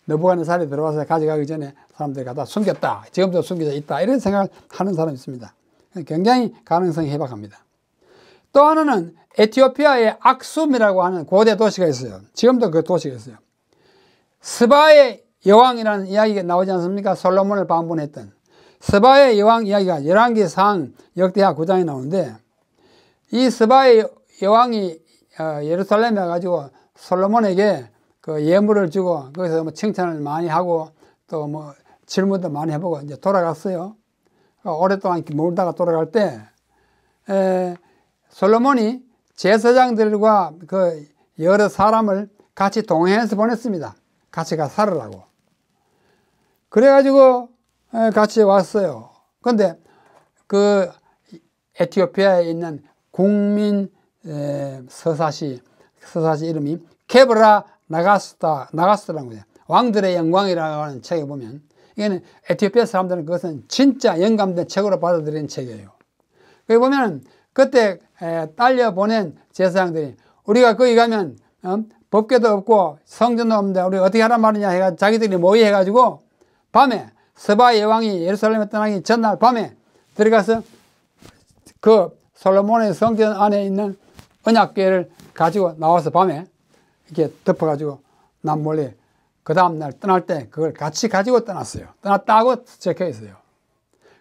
느부갓네살이 들어와서 가져가기 전에 사람들이 갖다 숨겼다. 지금도 숨겨져 있다. 이런 생각을 하는 사람이 있습니다. 굉장히 가능성이 희박합니다. 또 하나는 에티오피아의 악숨이라고 하는 고대 도시가 있어요. 지금도 그 도시가 있어요. 스바의 여왕이라는 이야기가 나오지 않습니까? 솔로몬을 방문했던 스바의 여왕 이야기가 열왕기상 역대하 9장에 나오는데 이 스바의 여왕이 예루살렘에 가지고 솔로몬에게 그 예물을 주고 거기서 뭐 칭찬을 많이 하고 또 뭐 질문도 많이 해보고 이제 돌아갔어요. 오랫동안 머물다가 돌아갈 때 솔로몬이 제사장들과 그 여러 사람을 같이 동행해서 보냈습니다. 같이 가 살으라고. 그래가지고 같이 왔어요. 근데 그 에티오피아에 있는 국민 서사시 이름이 케브라 나가스라는 거예요. 왕들의 영광이라고 하는 책에 보면 이게는 에티오피아 사람들은 그것은 진짜 영감된 책으로 받아들이는 책이에요. 거기 보면 그때 딸려 보낸 제사장들이 우리가 거기 가면 법궤도 없고 성전도 없는데 우리 어떻게 하란 말이냐 해가 자기들이 모의해가지고 밤에 스바의 여왕이 예루살렘에 떠나기 전날 밤에 들어가서 그 솔로몬의 성전 안에 있는 언약궤를 가지고 나와서 밤에 이렇게 덮어가지고 남몰래 그 다음날 떠날 때 그걸 같이 가지고 떠났어요. 떠났다고 적혀 있어요.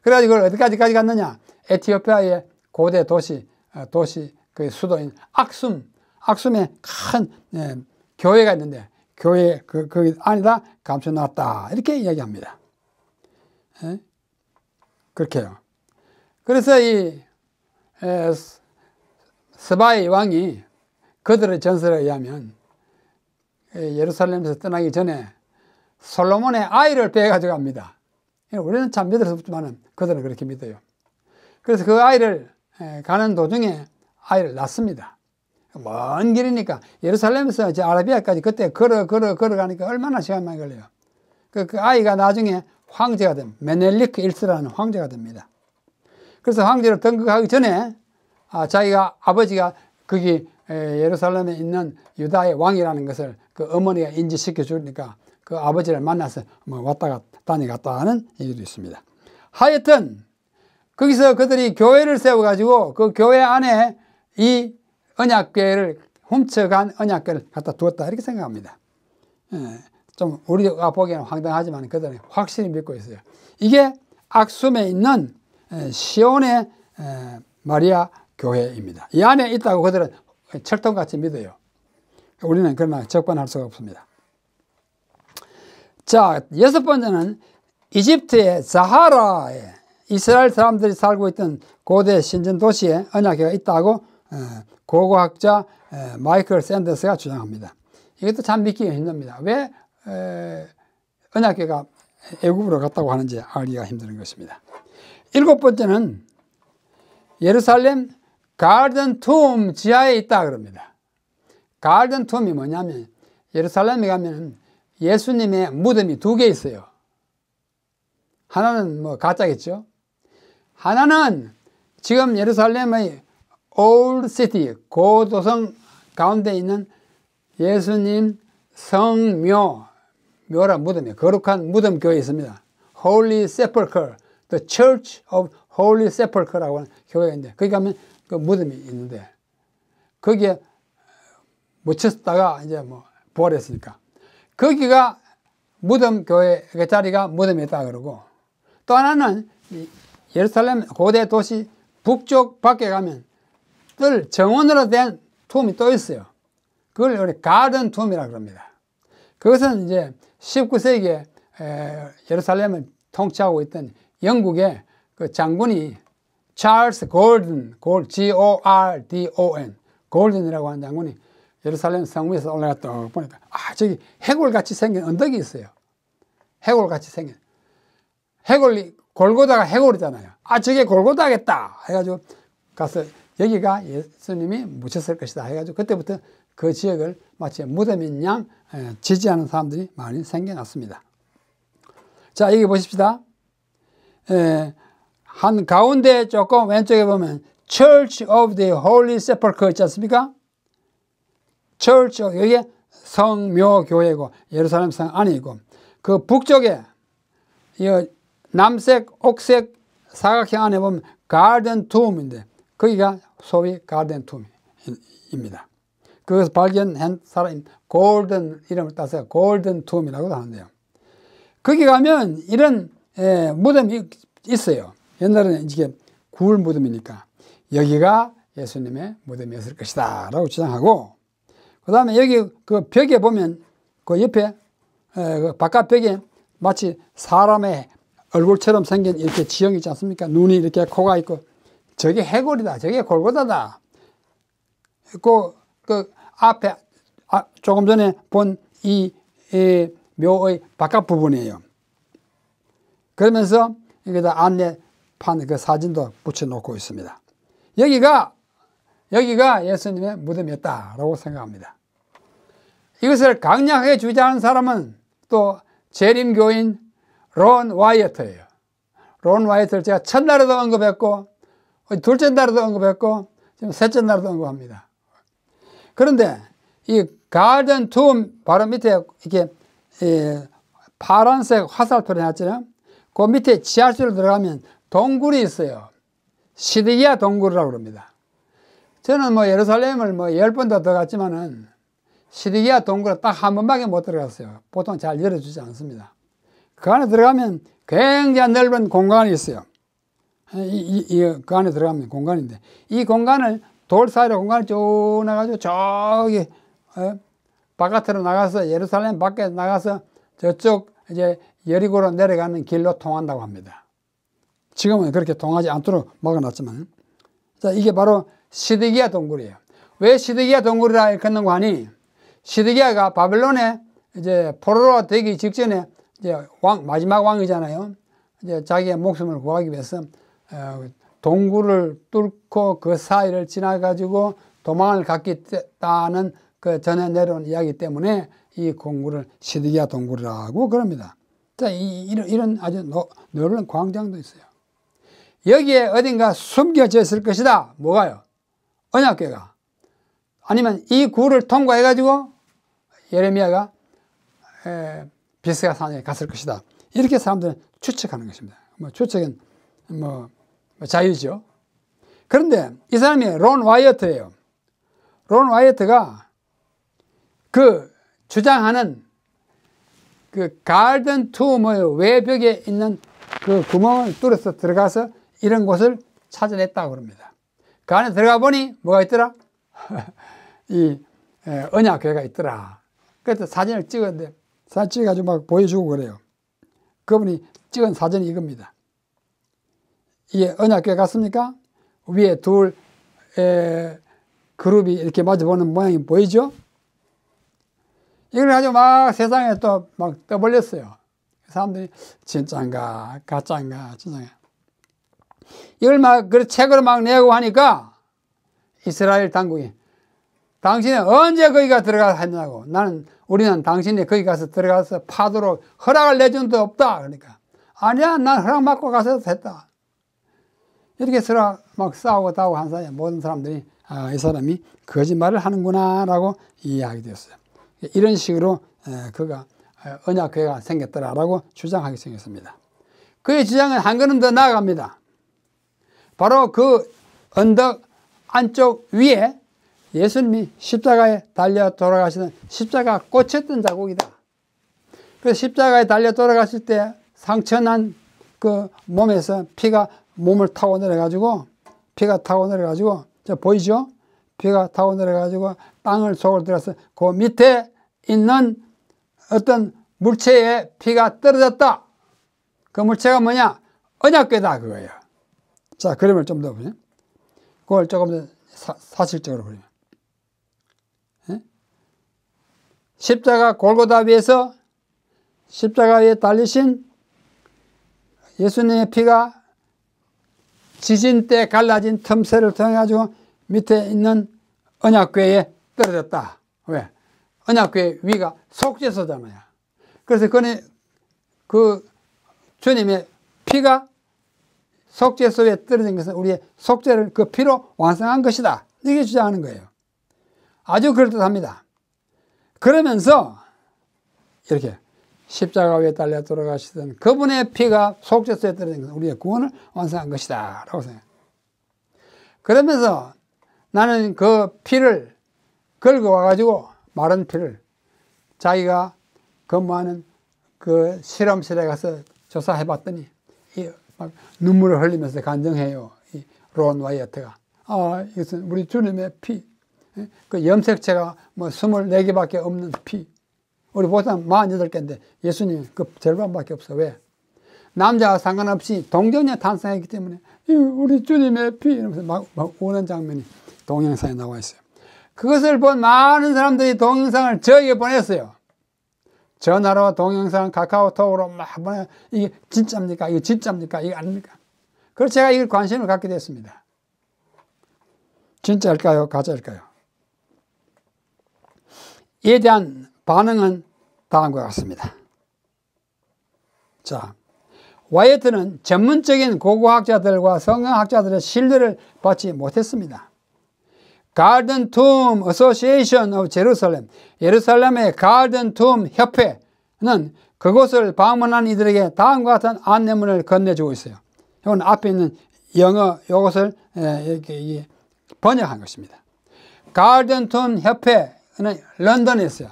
그래가지고 그걸 어디까지 가져갔느냐? 에티오피아의 고대 도시 그 수도인 악숨에 큰 교회가 있는데 교회 그 안에다 감춰놨다 이렇게 이야기합니다. 그렇게 해요. 그래서 이 스바의 왕이 그들의 전설에 의하면 예루살렘에서 떠나기 전에 솔로몬의 아이를 빼가지고 갑니다. 우리는 참 믿을 수 없지만 그들은 그렇게 믿어요. 그래서 그 아이를 가는 도중에 아이를 낳습니다. 먼 길이니까 예루살렘에서 이제 아라비아까지 그때 걸어가니까 얼마나 시간 많이 걸려요. 그 아이가 나중에 황제가 됩니다. 메넬리크 1세라는 황제가 됩니다. 그래서 황제로 등극하기 전에 자기가 아버지가 거기 예루살렘에 있는 유다의 왕이라는 것을 그 어머니가 인지시켜 주니까 그 아버지를 만나서 뭐 왔다 갔다 하는 얘기도 있습니다. 하여튼 거기서 그들이 교회를 세워가지고 그 교회 안에 이 언약궤를 훔쳐간 언약궤를 갖다 두었다 이렇게 생각합니다. 좀 우리가 보기에는 황당하지만 그들은 확실히 믿고 있어요. 이게 악숨에 있는 시온의 마리아 교회입니다. 이 안에 있다고 그들은 철통같이 믿어요. 우리는 그러나 적반할 수가 없습니다. 자, 여섯 번째는 이집트의 사하라에 이스라엘 사람들이 살고 있던 고대 신전 도시에 언약궤가 있다고 고고학자 마이클 샌더스가 주장합니다. 이것도 참 믿기가 힘듭니다. 왜 언약궤가 애굽으로 갔다고 하는지 알기가 힘든 것입니다. 일곱 번째는 예루살렘 가든 툼 지하에 있다 그럽니다. 가든 툼이 뭐냐면 예루살렘에 가면 예수님의 무덤이 두 개 있어요. 하나는 뭐 가짜겠죠. 하나는 지금 예루살렘의 Old City 고도성 가운데 있는 예수님 묘라 무덤이에요. 거룩한 무덤 교회에 있습니다. Holy Sepulchre, The Church of Holy Sepulchre라고 하는 교회가 있는데 거기 가면 그 무덤이 있는데 거기에 묻혔다가 이제 뭐 부활했으니까 거기가 무덤 교회 그 자리가 무덤이었다 그러고, 또 하나는 예루살렘 고대 도시 북쪽 밖에 가면 늘 정원으로 된 툼이 또 있어요. 그걸 우리 가든 툼이라고 합니다. 그것은 이제 19세기에 예루살렘을 통치하고 있던 영국의 그 장군이 찰스 골든, G-O-R-D-O-N, 골든이라고 하는 장군이 예루살렘 성 위에서 올라갔다 보니까 저기 해골같이 생긴 언덕이 있어요. 해골같이 생긴. 해골이 골고다가 해골이잖아요. 저게 골고다겠다 해가지고 가서 여기가 예수님이 묻혔을 것이다 해가지고 그때부터 그 지역을 마치 무덤인 양 지지하는 사람들이 많이 생겨났습니다. 자, 여기 보십시다. 한 가운데 조금 왼쪽에 보면 Church of the Holy Sepulchre 있지 않습니까? Church, 여기에 성묘교회고 예루살렘 성 안이고, 그 북쪽에 이 남색, 옥색 사각형 안에 보면 가든 툼인데 거기가 소위 가든 툼입니다. 그것을 발견한 사람이 골든 이름을 따서 골든 툼이라고도 하는데요. 거기 가면 이런 무덤이 있어요. 옛날에는 이게 굴 무덤이니까 여기가 예수님의 무덤이었을 것이다 라고 주장하고, 그 다음에 여기 그 벽에 보면 그 옆에 그 바깥 벽에 마치 사람의 얼굴처럼 생긴 이렇게 지형이 있지 않습니까? 눈이 이렇게 코가 있고, 저게 해골이다, 저게 골고다다. 그 앞에 조금 전에 본 이 묘의 바깥 부분이에요. 그러면서 여기다 안내판 그 사진도 붙여놓고 있습니다. 여기가 예수님의 무덤이었다라고 생각합니다. 이것을 강력하게 주장하는 사람은 또 재림교인 론 와이어트예요. 론 와이어트를 제가 첫날에도 언급했고, 둘째 날에도 언급했고, 지금 셋째 날에도 언급합니다. 그런데 이 가든 툼 바로 밑에 이렇게 파란색 화살표를 해놨잖아요. 그 밑에 지하실로 들어가면 동굴이 있어요. 시드기야 동굴이라고 합니다. 저는 예루살렘을 10번도 들어갔지만은 시드기야 동굴에 딱 한 번밖에 못 들어갔어요. 보통 잘 열어주지 않습니다. 그 안에 들어가면 굉장히 넓은 공간이 있어요. 그 안에 들어가면 공간인데, 이 공간을 돌 사이로 공간을 쭉 나가지고 저기 바깥으로 나가서 예루살렘 밖에 나가서 저쪽 이제 여리고로 내려가는 길로 통한다고 합니다. 지금은 그렇게 통하지 않도록 막아놨지만, 자, 이게 바로 시드기야 동굴이에요. 왜 시드기야 동굴이라 일컫는고 하니, 시드기야가 바벨론에 이제 포로로 되기 직전에 이제 마지막 왕이잖아요. 이제 자기의 목숨을 구하기 위해서 동굴을 뚫고 그 사이를 지나가지고 도망을 갔겠다는 그 전에 내려온 이야기 때문에 이 동굴을 시드기야 동굴이라고 그럽니다. 자, 이런 아주 넓은 광장도 있어요. 여기에 어딘가 숨겨져 있을 것이다. 뭐가요? 언약궤가. 아니면 이 굴을 통과해가지고 예레미야가 비스가 산에 갔을 것이다. 이렇게 사람들은 추측하는 것입니다. 추측은 자유죠. 그런데 이 사람이 론 와이어트예요. 론 와이어트가 그 주장하는 그 가든 툼의 외벽에 있는 그 구멍을 뚫어서 들어가서 이런 곳을 찾아냈다고 합니다. 그 안에 들어가 보니 뭐가 있더라? 이 언약궤가 있더라. 그래서 사진을 찍었는데, 사진 찍어가지고 막 보여주고 그래요. 그분이 찍은 사진이 이겁니다. 이게 언약궤 같습니까? 위에 둘 그룹이 이렇게 마주보는 모양이 보이죠? 이걸 가지고 막 세상에 또 막 떠벌렸어요. 사람들이 진짜인가 가짜인가 진짜인가. 이걸 막 그 책으로 막 내고 하니까 이스라엘 당국이 당신은 언제 거기가 들어가서 했냐고. 우리는 당신이 거기 가서 들어가서 파도록 허락을 내준 데 없다. 그러니까 아니야, 난 허락 받고 가서 했다. 이렇게 서로 막 싸우고 다고 한 사이에 모든 사람들이 이 사람이 거짓말을 하는구나 라고 이해하게 되었어요. 이런 식으로 그가 언약궤가 생겼더라라고 주장하게 생겼습니다. 그의 주장은 한 걸음 더 나아갑니다. 바로 그 언덕 안쪽 위에 예수님이 십자가에 달려 돌아가시는 십자가 꽂혔던 자국이다. 그래서 십자가에 달려 돌아갔을 때 상처난 그 몸에서 피가 몸을 타고 내려가지고, 피가 타고 내려가지고, 저 보이죠? 피가 타고 내려가지고 땅을 속으로 들어가서 그 밑에 있는 어떤 물체에 피가 떨어졌다. 그 물체가 뭐냐? 언약궤다 그거예요. 자, 그림을 좀 더 보세요. 그걸 조금 더 사실적으로 그려요. 예? 십자가 골고다 위에서 십자가 위에 달리신 예수님의 피가 지진 때 갈라진 틈새를 통해 가지고 밑에 있는 언약궤에 떨어졌다. 왜? 언약궤 위가 속죄소잖아요. 그래서 그 주님의 피가 속죄소에 떨어진 것은 우리의 속죄를 그 피로 완성한 것이다. 이게 주장하는 거예요. 아주 그럴듯합니다. 그러면서 이렇게 십자가 위에 달려 돌아가시던 그분의 피가 속죄소에 떨어진 것은 우리의 구원을 완성한 것이다 라고 생각해요. 그러면서 나는 그 피를 걸고 와가지고 마른 피를 자기가 근무하는 그 실험실에 가서 조사해봤더니 막 눈물을 흘리면서 간증해요. 이 론 와이어트가. 이것은 우리 주님의 피. 그 염색체가 뭐 24개밖에 없는 피. 우리 보통 48개인데 예수님 그 절반밖에 없어. 왜? 남자와 상관없이 동정녀 탄생했기 때문에 우리 주님의 피 이러면서 막 우는 장면이 동영상에 나와 있어요. 그것을 본 많은 사람들이 동영상을 저에게 보냈어요. 전화로 동영상 카카오톡으로 막 보내. 이게 진짜입니까? 이게 진짜입니까? 이게 아닙니까? 그래서 제가 이걸 관심을 갖게 됐습니다. 진짜일까요? 가짜일까요? 이에 대한 반응은 다음과 같습니다. 자, 와이어트는 전문적인 고고학자들과 성경학자들의 신뢰를 받지 못했습니다. 가든 툼 어소시에이션 오브 제루살렘, 예루살렘의 가든 툼 협회는 그곳을 방문한 이들에게 다음과 같은 안내문을 건네주고 있어요. 이건 앞에 있는 영어 이것을 이렇게 번역한 것입니다. 가든 툼 협회는 런던에 있어요.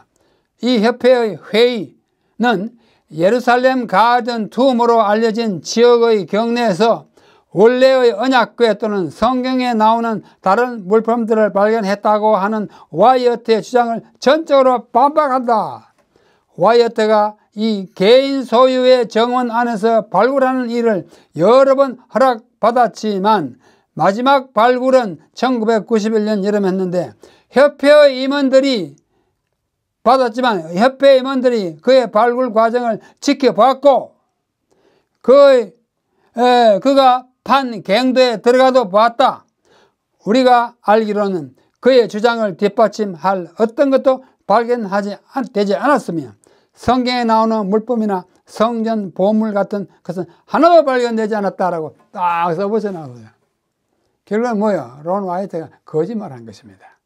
이 협회의 회의는 예루살렘 가든 툼으로 알려진 지역의 경내에서 원래의 언약궤 또는 성경에 나오는 다른 물품들을 발견했다고 하는 와이어트의 주장을 전적으로 반박한다. 와이어트가 이 개인 소유의 정원 안에서 발굴하는 일을 여러 번 허락받았지만 마지막 발굴은 1991년 여름에 했는데 협회의 임원들이 받았지만 협회 임원들이 그의 발굴 과정을 지켜봤고 그가 판 갱도에 들어가도 보았다. 우리가 알기로는 그의 주장을 뒷받침할 어떤 것도 발견되지 않았으며 성경에 나오는 물품이나 성전 보물 같은 것은 하나도 발견되지 않았다라고 딱 써보져 나와요. 결국은 뭐예요? 론 와이어트가 거짓말한 것입니다.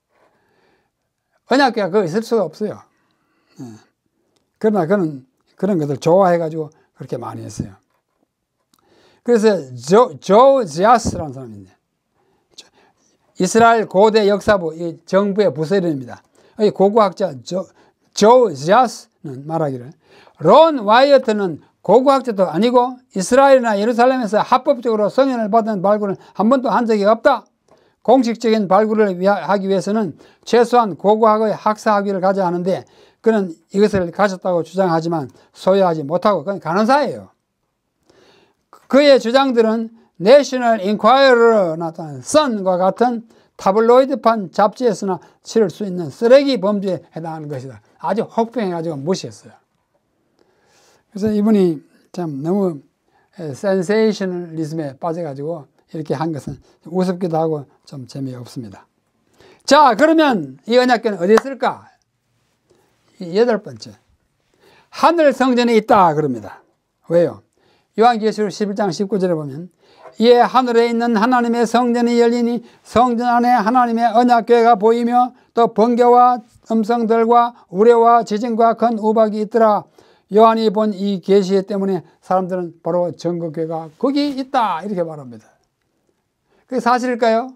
언약궤가 거기 있을 수가 없어요. 그러나 그는 그런 것들 좋아해가지고 그렇게 많이 했어요. 그래서 조 지아스라는 사람인데 이스라엘 고대 역사부 이 정부의 부서 이름입니다. 이 고고학자 조 지아스는 말하기를 론 와이어트는 고고학자도 아니고 이스라엘이나 예루살렘에서 합법적으로 승인을 받은 발굴은 한 번도 한 적이 없다. 공식적인 발굴을 하기 위해서는 최소한 고고학의 학사 학위를 가져야 하는데 그는 이것을 가졌다고 주장하지만 소유하지 못하고 그건 간호사예요. 그의 주장들은 내셔널 인콰이어러나 선과 같은 타블로이드판 잡지에서나 치를 수 있는 쓰레기 범죄에 해당하는 것이다. 아주 혹평해가지고 무시했어요. 그래서 이분이 참 너무 센세이셔널리즘에 빠져가지고 이렇게 한 것은 우습기도 하고 좀 재미없습니다. 자, 그러면 이 언약궤는 어디에 있을까? 8번째. 하늘 성전에 있다 그럽니다. 왜요? 요한계시록 11장 19절에 보면 이에 하늘에 있는 하나님의 성전이 열리니 성전 안에 하나님의 언약궤가 보이며 또 번개와 음성들과 우레와 지진과 큰 우박이 있더라. 요한이 본 이 계시 때문에 사람들은 바로 정거궤가 거기 있다 이렇게 말합니다. 그게 사실일까요?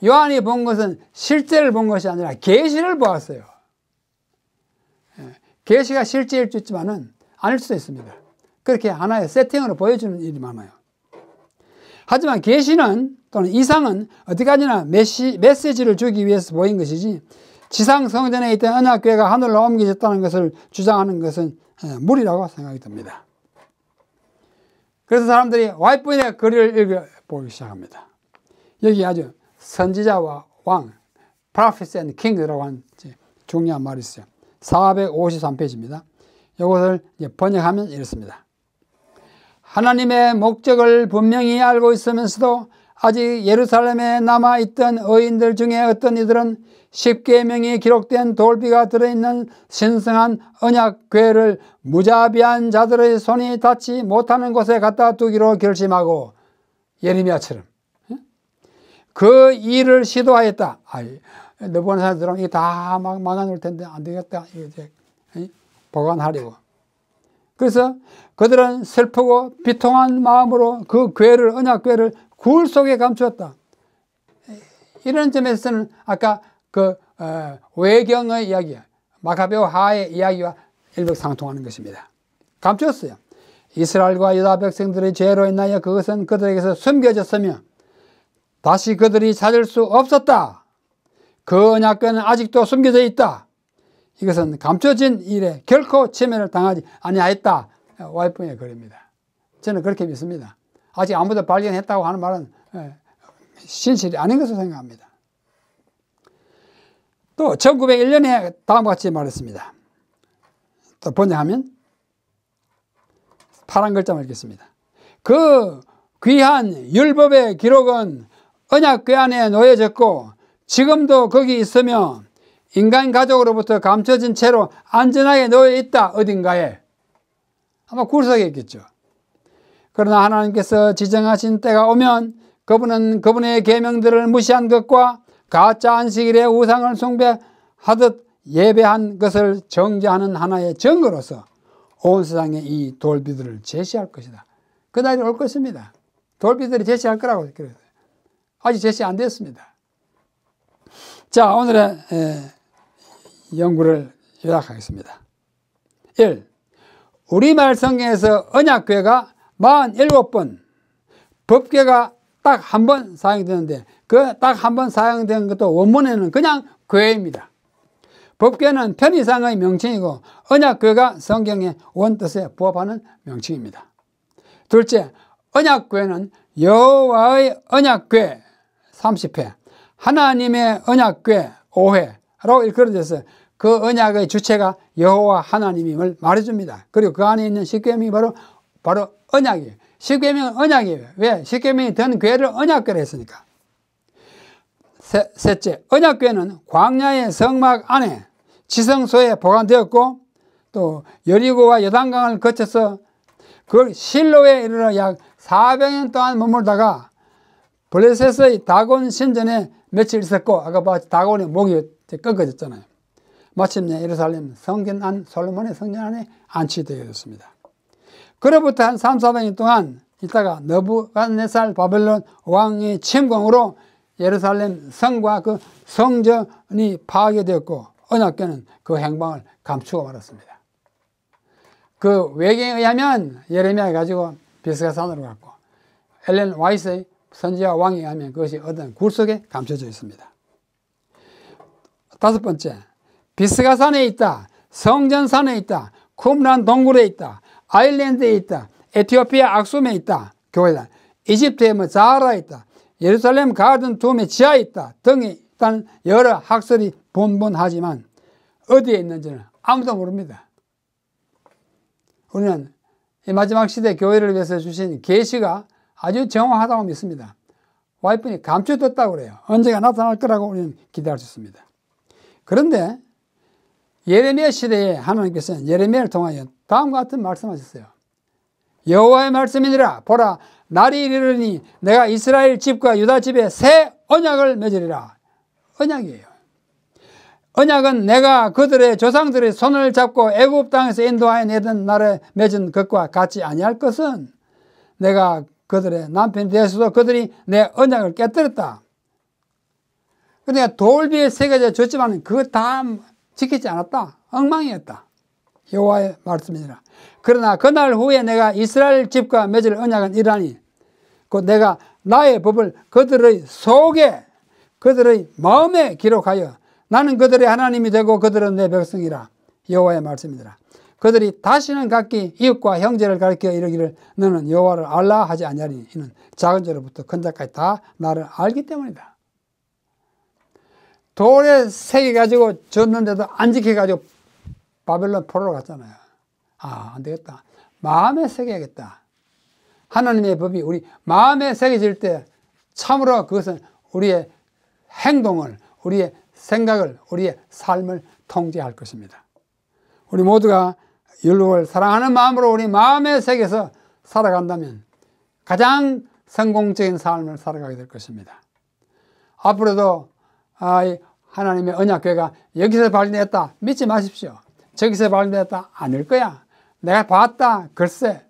요한이 본 것은 실제를 본 것이 아니라 계시를 보았어요. 계시가 실제일 수 있지만은 아닐 수도 있습니다. 그렇게 하나의 세팅으로 보여주는 일이 많아요. 하지만 계시는 또는 이상은 어디까지나 메시지를 주기 위해서 보인 것이지 지상 성전에 있던 언약궤가 하늘로 옮겨졌다는 것을 주장하는 것은 무리라고 생각이 듭니다. 그래서 사람들이 와이프인의 글을 읽어보기 시작합니다. 여기 아주 선지자와 왕, prophets and kings라고 하는 중요한 말이 있어요. 453페이지입니다. 이것을 번역하면 이렇습니다. 하나님의 목적을 분명히 알고 있으면서도 아직 예루살렘에 남아있던 의인들 중에 어떤 이들은 10계명이 기록된 돌비가 들어있는 신성한 언약궤를 무자비한 자들의 손이 닿지 못하는 곳에 갖다 두기로 결심하고 예레미야처럼 그 일을 시도하였다. 너 보는 사람들은 이게 다 막아놓을 텐데 안 되겠다. 이제 보관하려고. 그래서 그들은 슬프고 비통한 마음으로 그 궤를, 언약궤를 굴 속에 감추었다. 이런 점에서는 아까 그 외경의 이야기, 마카베오 하의 이야기와 일맥상통하는 것입니다. 감추었어요. 이스라엘과 유다 백성들의 죄로 인하여 그것은 그들에게서 숨겨졌으며 다시 그들이 찾을 수 없었다. 그 언약궤는 아직도 숨겨져 있다. 이것은 감춰진 일에 결코 침해를 당하지 아니하였다. 와이프의 글입니다. 저는 그렇게 믿습니다. 아직 아무도 발견했다고 하는 말은 진실이 아닌 것으로 생각합니다. 또 1901년에 다음과 같이 말했습니다. 또 번역하면 파란 글자만 읽겠습니다. 그 귀한 율법의 기록은 언약궤 안에 놓여졌고 지금도 거기 있으며 인간 가족으로부터 감춰진 채로 안전하게 놓여 있다. 어딘가에. 아마 굴 속에 있겠죠. 그러나 하나님께서 지정하신 때가 오면 그분은 그분의 계명들을 무시한 것과 가짜 안식일에 우상을 숭배하듯 예배한 것을 정죄하는 하나의 증거로서 온 세상에 이 돌비들을 제시할 것이다. 그 날이 올 것입니다. 돌비들이 제시할 거라고 그랬어요. 아직 제시 안 됐습니다. 자, 오늘의 연구를 요약하겠습니다. 1. 우리말 성경에서 언약궤가 47번, 법궤가 딱 한 번 사용되는데 그 딱 한 번 사용된 것도 원문에는 그냥 궤입니다. 법궤는 편의상의 명칭이고 언약궤가 성경의 원뜻에 부합하는 명칭입니다. 둘째, 언약궤는 여호와의 언약궤 30회, 하나님의 언약궤 5회라고 일컬어져서 그 언약의 주체가 여호와 하나님임을 말해줍니다. 그리고 그 안에 있는 십계명이 바로 언약이에요. 십계명은 언약이에요. 왜? 십계명이 든 궤를 언약궤로 했으니까. 셋째, 언약궤는 광야의 성막 안에 지성소에 보관되었고 또 여리고와 요단강을 거쳐서 그 실로에 이르러 약 400년 동안 머물다가 블레셋의 다곤 신전에 며칠 있었고 아까 봤지 다곤의 목이 꺾어졌잖아요. 마침내 예루살렘 성전 안 솔로몬의 성전 안에 안치되게 됐습니다. 그로부터 한 300~400년 동안 있다가 느부갓네살 바벨론 왕의 침공으로 예루살렘 성과 그 성전이 파괴되었고 언약궤는 그 행방을 감추고 말았습니다. 그 외경에 의하면 예레미야가 가지고 비스가산으로 갔고 엘렌 와이스의 선지자 왕에 의하면 그것이 어떤 굴 속에 감춰져 있습니다. 다섯 번째, 비스가산에 있다, 성전산에 있다, 쿰란 동굴에 있다, 아일랜드에 있다, 에티오피아 악숨에 있다, 교회다, 이집트의 자하라에 있다, 예루살렘 가든 툼의 지하에 있다 등이 일단 여러 학설이 분분하지만 어디에 있는지는 아무도 모릅니다. 우리는 이 마지막 시대 교회를 위해서 주신 계시가 아주 정확하다고 믿습니다. 와이프니 감춰뒀다고 그래요. 언제가 나타날 거라고 우리는 기대할 수 있습니다. 그런데 예레미야 시대에 하나님께서는 예레미야를 통하여 다음과 같은 말씀하셨어요. 여호와의 말씀이니라. 보라, 날이 이르르니 내가 이스라엘 집과 유다 집에 새 언약을 맺으리라. 언약이에요. 언약은 내가 그들의 조상들의 손을 잡고 애굽 땅에서 인도하여 내던 날에 맺은 것과 같지 아니할 것은 내가 그들의 남편이 되어서도 그들이 내 언약을 깨뜨렸다. 그러니까 돌비에 새겨져 줬지만 그거 다 지키지 않았다. 엉망이었다. 여호와의 말씀이니라. 그러나 그날 후에 내가 이스라엘 집과 맺을 언약은 이러하니 곧 내가 나의 법을 그들의 속에 그들의 마음에 기록하여 나는 그들의 하나님이 되고 그들은 내 백성이라. 여호와의 말씀이니라. 그들이 다시는 각기 이웃과 형제를 가리켜 이르기를 너는 여호와를 알라 하지 아니하리니 이는 작은 자로부터 큰 자까지 다 나를 알기 때문이다. 돌에 새겨가지고 줬는데도 안 지켜가지고 바벨론 포로로 갔잖아요. 아, 안 되겠다. 마음에 새겨야겠다. 하나님의 법이 우리 마음에 새겨질 때 참으로 그것은 우리의 행동을, 우리의 생각을, 우리의 삶을 통제할 것입니다. 우리 모두가 율법을 사랑하는 마음으로 우리 마음에 새겨서 살아간다면 가장 성공적인 삶을 살아가게 될 것입니다. 앞으로도 하나님의 언약궤가 여기서 발견했다 믿지 마십시오. 저기서 발견했다 아닐 거야. 내가 봤다 글쎄.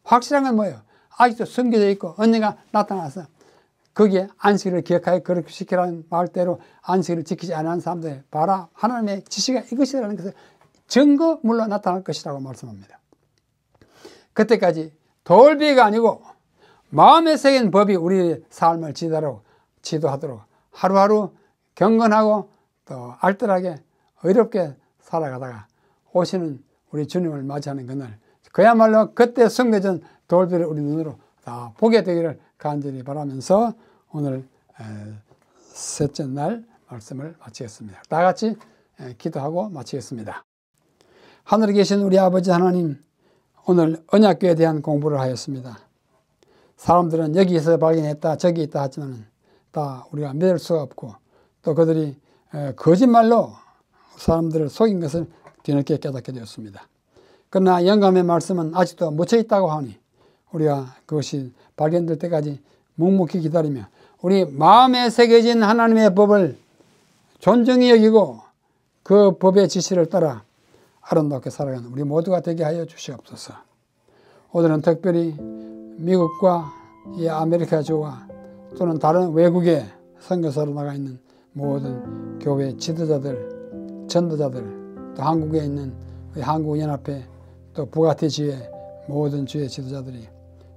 확실한 건 뭐예요? 아직도 숨겨져 있고 언니가 나타나서 거기에 안식일을 기억하여 그렇게 시키라는 말대로 안식일을 지키지 않은 사람들 봐라. 하나님의 지시가 이것이라는 것을 증거물로 나타날 것이라고 말씀합니다. 그때까지 돌비가 아니고 마음에 새긴 법이 우리의 삶을 지도하도록 하루하루 경건하고 또 알뜰하게 의롭게 살아가다가 오시는 우리 주님을 맞이하는 그날 그야말로 그때 숨겨진 돌비를 우리 눈으로 다 보게 되기를 간절히 바라면서 오늘 셋째 날 말씀을 마치겠습니다. 다 같이 기도하고 마치겠습니다. 하늘에 계신 우리 아버지 하나님, 오늘 언약궤에 대한 공부를 하였습니다. 사람들은 여기서 발견했다 저기 있다 하지만 다 우리가 믿을 수가 없고 또 그들이 거짓말로 사람들을 속인 것을 뒤늦게 깨닫게 되었습니다. 그러나 영감의 말씀은 아직도 묻혀 있다고 하니 우리가 그것이 발견될 때까지 묵묵히 기다리며 우리 마음에 새겨진 하나님의 법을 존중히 여기고 그 법의 지시를 따라 아름답게 살아가는 우리 모두가 되게 하여 주시옵소서. 오늘은 특별히 미국과 이 아메리카주와 또는 다른 외국에 선교사로 나가 있는 모든 교회 지도자들, 전도자들, 또 한국에 있는 한국연합회, 또 부가티 지회 모든 주의 지도자들이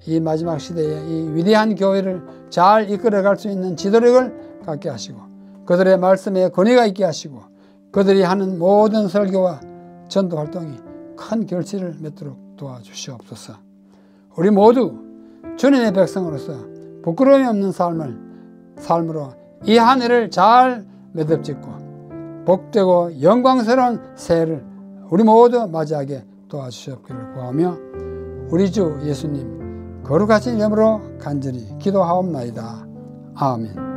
이 마지막 시대에 이 위대한 교회를 잘 이끌어갈 수 있는 지도력을 갖게 하시고 그들의 말씀에 권위가 있게 하시고 그들이 하는 모든 설교와 전도 활동이 큰 결실을 맺도록 도와주시옵소서. 우리 모두 주님의 백성으로서 부끄러움이 없는 삶으로 이 한 해를 잘 매듭짓고 복되고 영광스러운 새해를 우리 모두 맞이하게 도와주시옵기를 구하며 우리 주 예수님 거룩하신 이름으로 간절히 기도하옵나이다. 아멘.